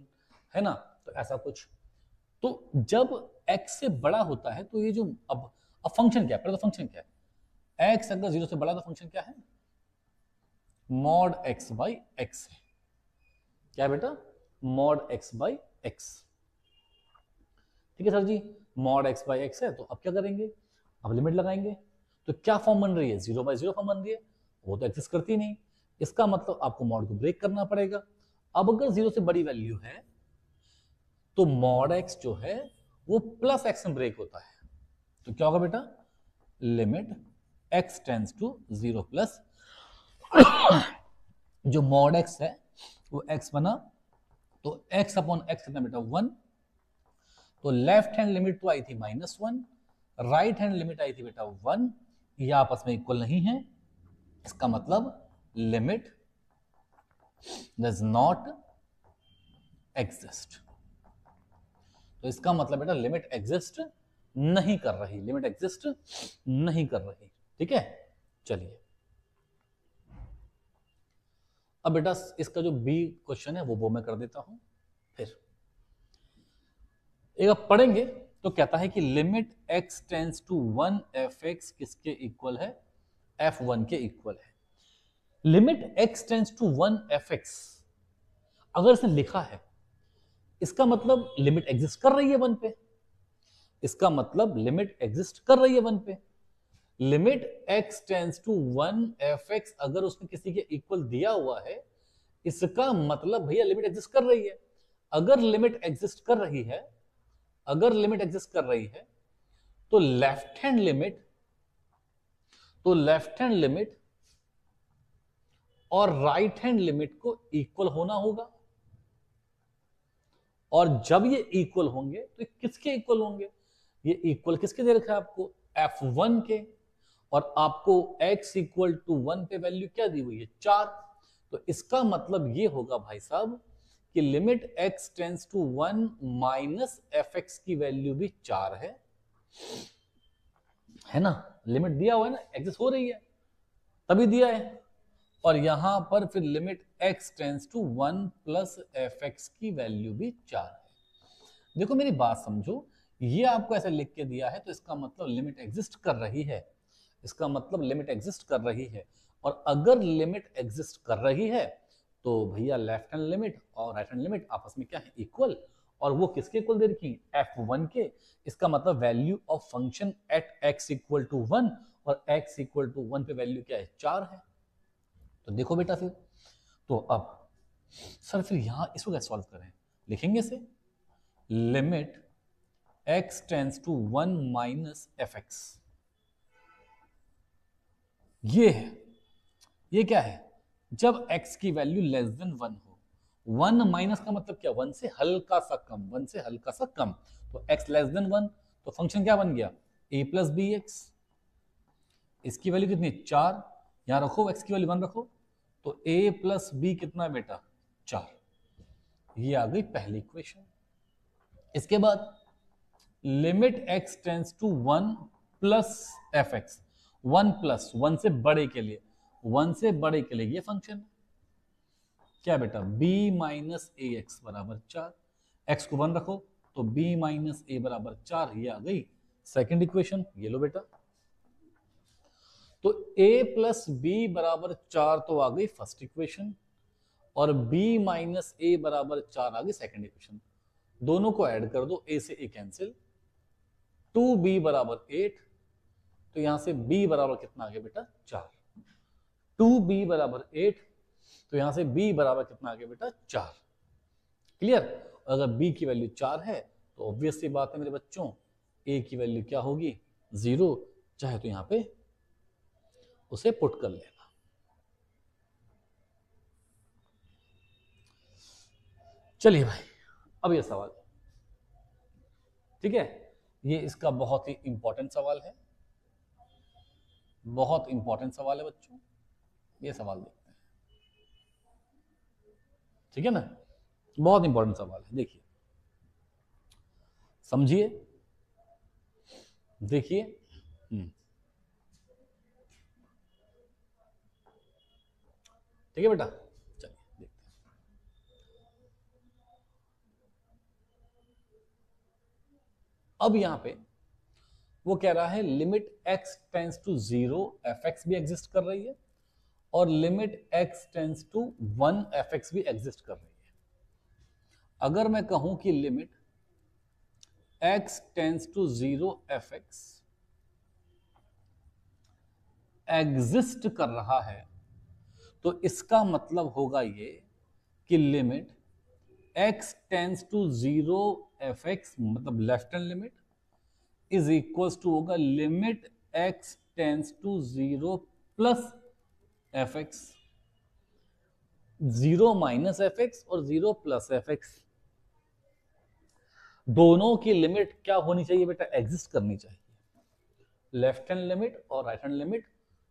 है ना, तो ऐसा कुछ। तो जब x से बड़ा होता है तो ये जो अब फंक्शन क्या है, पहले तो फंक्शन क्या है, x अगर 0 से बड़ा तो फंक्शन क्या है, मॉड x बाई एक्स है, क्या है बेटा, मॉड x बाई एक्स, ठीक है sir ji, mod x by x है। तो अब क्या करेंगे, अब लिमिट लगाएंगे, तो क्या फॉर्म बन रही है, 0/0 फॉर्म बन रही है, वो तो एग्जिस्ट करती नहीं, इसका मतलब आपको मॉड को ब्रेक करना पड़ेगा। अब अगर 0 से बड़ी वैल्यू है तो मॉड x जो है वो प्लस x में ब्रेक होता है। तो क्या होगा बेटा, limit x tends to 0 plus जो मॉड x है वो x बना, तो x अपॉन x कितना बेटा 1। तो लेफ्ट हैंड लिमिट तो आई थी -1, राइट हैंड लिमिट आई थी बेटा 1, ये आपस में इक्वल नहीं है। इसका मतलब लिमिट डज नॉट एग्जिस्ट। तो इसका मतलब बेटा लिमिट एग्जिस्ट नहीं कर रही, लिमिट एग्जिस्ट नहीं कर रही। ठीक है, चलिए अब बेटा इसका जो बी क्वेश्चन है वो मैं कर देता हूं। फिर एक आप पढ़ेंगे तो कहता है कि limit x tends to 1 fx किसके इक्वल है, f1 के इक्वल है। Limit x tends to 1 fx अगर इसने लिखा है, इसका मतलब लिमिट एग्जिस्ट कर रही है 1 पे, इसका मतलब लिमिट एग्जिस्ट कर रही है 1 पे। Limit x tends to 1 fx अगर उसने किसी के इक्वल दिया हुआ है, इसका मतलब भैया लिमिट एग्जिस्ट कर रही है। अगर लिमिट एग्जिस्ट कर रही है, अगर लिमिट एग्जिस्ट कर रही है तो लेफ्ट हैंड लिमिट और राइट हैंड लिमिट को इक्वल होना होगा। और जब ये इक्वल होंगे तो किसके इक्वल होंगे, ये इक्वल किसके दे रखा है आपको, f1 के। और आपको x इक्वल टू 1 पे वैल्यू क्या दी हुई है, 4। तो इसका मतलब ये होगा भाई साहब कि limit x tends to 1 minus fx की वैल्यू भी 4 है ना। लिमिट दिया हुआ है ना, एग्जिस्ट हो रही है तभी दिया है। और यहां पर फिर limit x tends to 1 plus fx की वैल्यू भी 4 है। देखो मेरी बात समझो, ये आपको ऐसे लिख के दिया है तो इसका मतलब लिमिट एग्जिस्ट कर रही है, इसका मतलब लिमिट एग्जिस्ट कर रही है। और अगर लिमिट एग्जिस्ट कर रही है तो भैया लेफ्ट हैंड लिमिट और राइट हैंड लिमिट आपस में क्या है, इक्वल। और वो किसके इक्वल दे रखी, f1 के। इसका मतलब value of function at x equal to 1 और x इक्वल टू 1 पे वैल्यू क्या है, 4 है। तो देखो बेटा फिर, तो अब सर फिर यहां इसको कैसे सॉल्व करें, लिखेंगे इसे limit x tends to 1 minus fx। ये है, ये क्या है, जब x की वैल्यू लेस देन 1 हो। 1 माइनस का मतलब क्या, 1 से हल्का सा कम, 1 से हल्का सा कम। तो x लेस देन 1 तो फंक्शन क्या बन गया, a प्लस बी एक्स। इसकी वैल्यू कितनी, 4। यहां रखो x की वैल्यू 1 रखो, तो a प्लस बी कितना है बेटा, 4। ये आ गई पहली इक्वेशन। इसके बाद limit x tends to 1 plus fx। 1 plus 1 से बड़े के लिए, 1 से बड़े के लिए ये फंक्शन क्या बेटा, b माइनस ए एक्स बराबर 4। x को 1 रखो तो b माइनस ए बराबर 4, ये आ गई सेकेंड इक्वेशन। ये लो बेटा, तो a प्लस बी बराबर 4 तो आ गई फर्स्ट इक्वेशन, और b माइनस ए बराबर 4 आ गई सेकेंड इक्वेशन। दोनों को ऐड कर दो, a से a कैंसिल, 2b बराबर 8। तो यहां से b बराबर कितना आ गया बेटा, 4। 2b बराबर 8, तो यहां से b बराबर कितना आ गया बेटा, 4। क्लियर। अगर b की वैल्यू 4 है तो ऑब्वियस सी बात है मेरे बच्चों, a की वैल्यू क्या होगी, 0। चाहे तो यहां पे उसे पुट कर लेना। चलिए भाई, अब ये सवाल, ठीक है, ये इसका बहुत ही इंपॉर्टेंट सवाल है, बहुत इंपॉर्टेंट सवाल है बच्चों। ये सवाल देखते हैं, ठीक है ना, बहुत इंपॉर्टेंट सवाल है। देखिए, समझिए, देखिए। ठीक है बेटा, चलिए देखते हैं। अब यहां पे वो कह रहा है limit x tends to 0 fx भी एग्जिस्ट कर रही है, और limit x tends to 1 fx भी एग्जिस्ट कर रही है। अगर मैं कहूं कि limit x tends to 0 fx exist कर रहा है, तो इसका मतलब होगा ये कि limit x tends to 0 fx, मतलब left hand limit, is equals to होगा limit x tends to 0 plus fx, 0 minus fx और 0 प्लस fx। दोनों की लिमिट क्या होनी चाहिए बेटा? एग्जिस्ट करनी चाहिए। लेफ्ट हैंड लिमिट और राइट हैंड लिमिट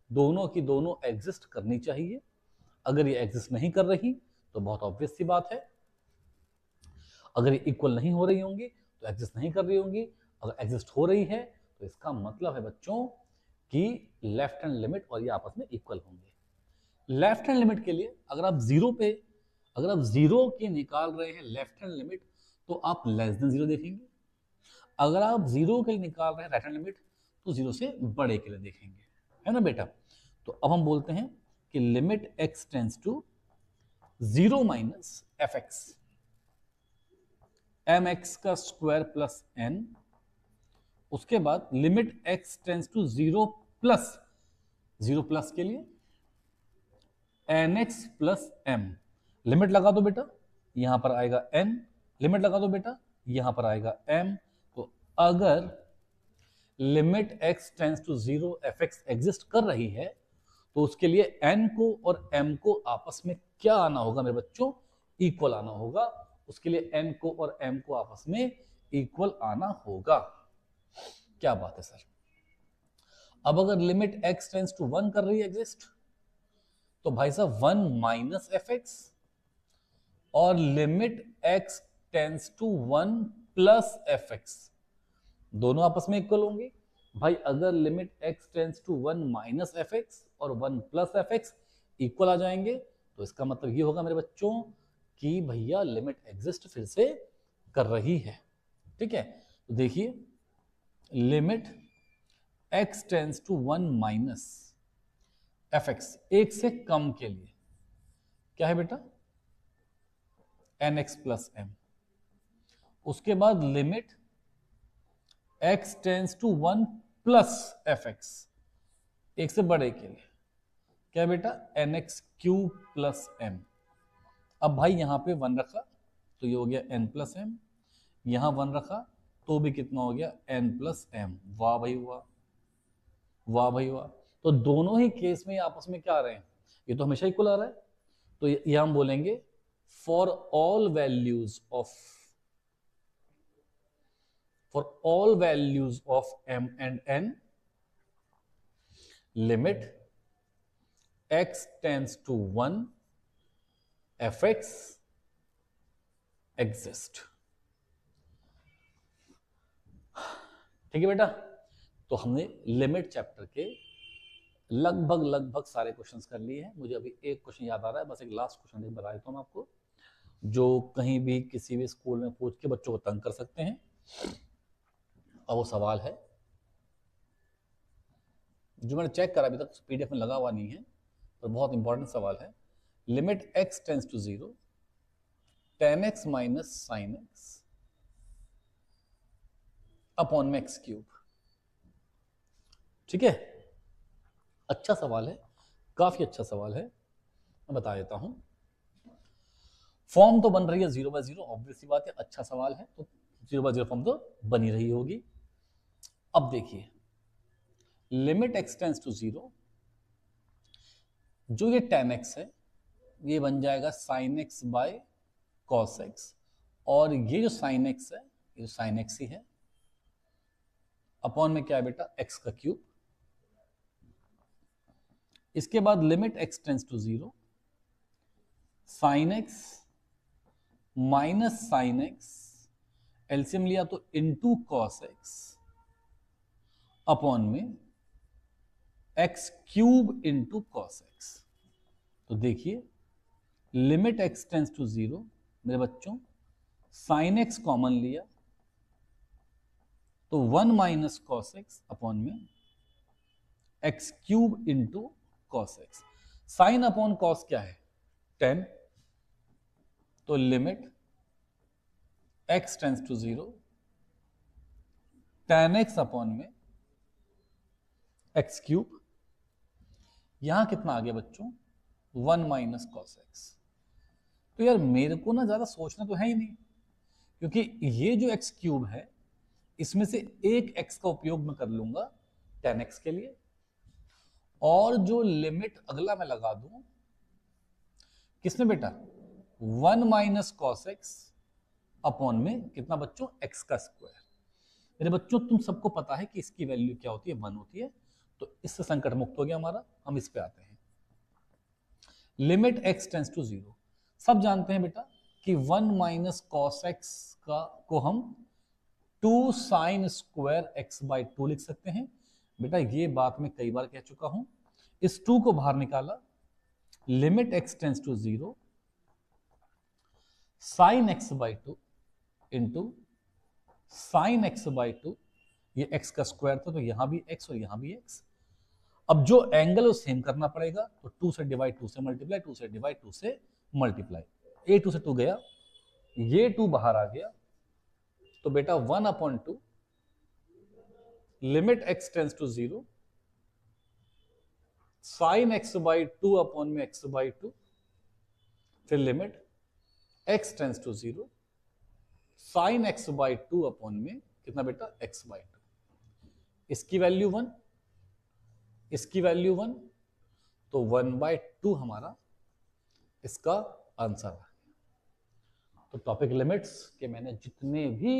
दोनों की दोनों एग्जिस्ट करनी चाहिए। अगर ये एग्जिस्ट नहीं कर रही तो बहुत ऑब्वियस सी बात है, अगर ये इक्वल नहीं हो रही होंगी तो एग्जिस्ट नहीं कर रही होंगी। अगर एग्जिस्ट हो रही है तो इसका मतलब है बच्चों कि लेफ्ट हैंड लिमिट और ये आपस में इक्वल होंगे। लेफ्ट हैंड लिमिट के लिए अगर आप जीरो की निकाल रहे हैं लेफ्ट हैंड लिमिट, तो आप लेस देन 0 देखेंगे। अगर आप 0 के लिए निकाल रहे हैं राइट हैंड लिमिट, तो 0 से बड़े के लिए देखेंगे, है ना बेटा। तो अब हम बोलते हैं कि limit x tends to 0 minus fx, mx का स्क्वायर प्लस n, उसके बाद limit x tends to 0 plus के लिए nx प्लस m। लिमिट लगा दो बेटा, यहां पर आएगा n, लिमिट लगा दो बेटा, यहां पर आएगा m। तो अगर limit x tends to 0 fx exist कर रही है तो उसके लिए n को और m को आपस में क्या आना होगा मेरे बच्चों? इक्वल आना होगा। उसके लिए n को और m को आपस में इक्वल आना होगा। क्या बात है सर। अब अगर लिमिट x टेंस टू 1 कर रही है एग्जिस्ट, तो भाई साहब 1 माइनस fx और limit x tends to 1 plus fx दोनों आपस में इक्वल होंगे। भाई अगर limit x tends to 1 minus fx और 1 प्लस fx इक्वल आ जाएंगे, तो इसका मतलब ये होगा मेरे बच्चों कि भैया लिमिट एग्जिस्ट फिर से कर रही है। ठीक है, तो देखिए limit x tends to 1 minus fx, एक से कम के लिए क्या है बेटा? nx plus m। उसके बाद limit x tends to 1 plus fx, एक से बड़े के लिए क्या बेटा? nx cube plus m। अब भाई यहां पे 1 रखा तो ये हो गया n प्लस m, यहां 1 रखा तो भी कितना हो गया? n plus m। वाह भाई वाह, वाह भाई वाह। तो दोनों ही केस में आपस में क्या आ रहे हैं? ये तो हमेशा इक्वल आ रहा है। तो ये हम बोलेंगे for all values of m and n, limit x tends to 1 fx exist. ठीक है बेटा, तो हमने लिमिट चैप्टर के लगभग सारे क्वेश्चंस कर लिए हैं। मुझे अभी एक क्वेश्चन याद आ रहा है, बस एक लास्ट क्वेश्चन बता देता हूं मैं आपको, जो कहीं भी किसी भी स्कूल में पूछ के बच्चों को तंग कर सकते हैं। और वो सवाल है जो मैंने चेक करा, अभी तक पीडीएफ में लगा हुआ नहीं है, पर बहुत इंपॉर्टेंट सवाल है। Limit x tends to 0 tan x minus sine x upon में x क्यूब। ठीक है, अच्छा सवाल है, काफी अच्छा सवाल है, मैं बता देता हूं। फॉर्म तो बन रही है 0/0, ऑब्वियस सी बात है, अच्छा सवाल है तो 0/0 फॉर्म तो बनी रही होगी। अब देखिए लिमिट x टेंस टू 0, जो ये tan x है ये बन जाएगा sin x by cos x, और ये जो sin x है ये sin x ही है, अपॉन में क्या है बेटा? x का क्यूब। इसके बाद limit x tends to 0 sin x minus sine x, LCM लिया तो इनटू cos x, अपॉन में x cube into cos x। तो देखिए लिमिट x टेंस टू 0 मेरे बच्चों, sin x कॉमन लिया तो 1 माइनस cos x अपॉन में x cube into cos x। Sine upon cos क्या है? 10। तो limit x tends to 0 tan x upon में x क्यूब, यहां कितना आ गया बच्चों? 1 माइनस कॉस एक्स। तो यार मेरे को ना ज्यादा सोचना तो है ही नहीं, क्योंकि ये जो एक्स क्यूब है इसमें से एक एक्स का उपयोग मैं कर लूंगा tan x के लिए, और जो लिमिट अगला मैं लगा दूं किसमें बेटा, 1 माइनस कॉस एक्स अपॉन में कितना बच्चों, एक्स का स्क्वायर। मेरे बच्चों तुम सबको पता है कि इसकी वैल्यू क्या होती है, 1 होती है, तो इससे संकट मुक्त हो गया हमारा। हम इस पे आते हैं, लिमिट एक्स टेंस टू 0। सब जानते हैं बेटा कि 1 माइनस कॉस एक्स का को हम 2 साइन स्क्वायर एक्स बाई 2 लिख सकते हैं। बेटा ये बात मैं कई बार कह चुका हूं, इस 2 को बाहर निकाला, limit x tends to 0 sine x by 2 into sine x by 2, ये एक्स का स्क्वायर था तो यहां भी एक्स और यहां भी एक्स। अब जो एंगल है सेम करना पड़ेगा, तो 2 से डिवाइड 2 से मल्टीप्लाई, 2 से डिवाइड 2 से मल्टीप्लाई, ए 2 से 2 गया, ये 2 बाहर आ गया, तो बेटा 1 upon 2 limit x tends to 0 sine x by 2 upon में एक्स बाई 2, फिर limit x tends to 0 sine x by 2 upon में कितना बेटा, एक्स बाई 2। इसकी वैल्यू 1, इसकी वैल्यू 1, तो 1/2 हमारा इसका आंसर आ गया। तो टॉपिक लिमिट्स के मैंने जितने भी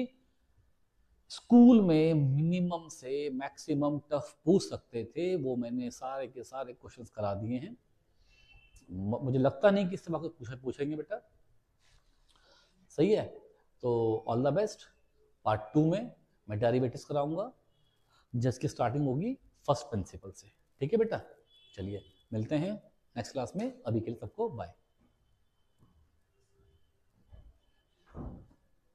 स्कूल में मिनिमम से मैक्सिमम टफ पूछ सकते थे वो मैंने सारे के सारे क्वेश्चंस करा दिए हैं। मुझे लगता नहीं कि इससे बाकी पूछेंगे बेटा, सही है। तो ऑल द बेस्ट। पार्ट 2 में मैं डेरिवेटिव्स कराऊंगा जिसकी स्टार्टिंग होगी फर्स्ट प्रिंसिपल से, ठीक है बेटा। चलिए मिलते हैं नेक्स्ट क्लास में, अभी के लिए सबको बाय।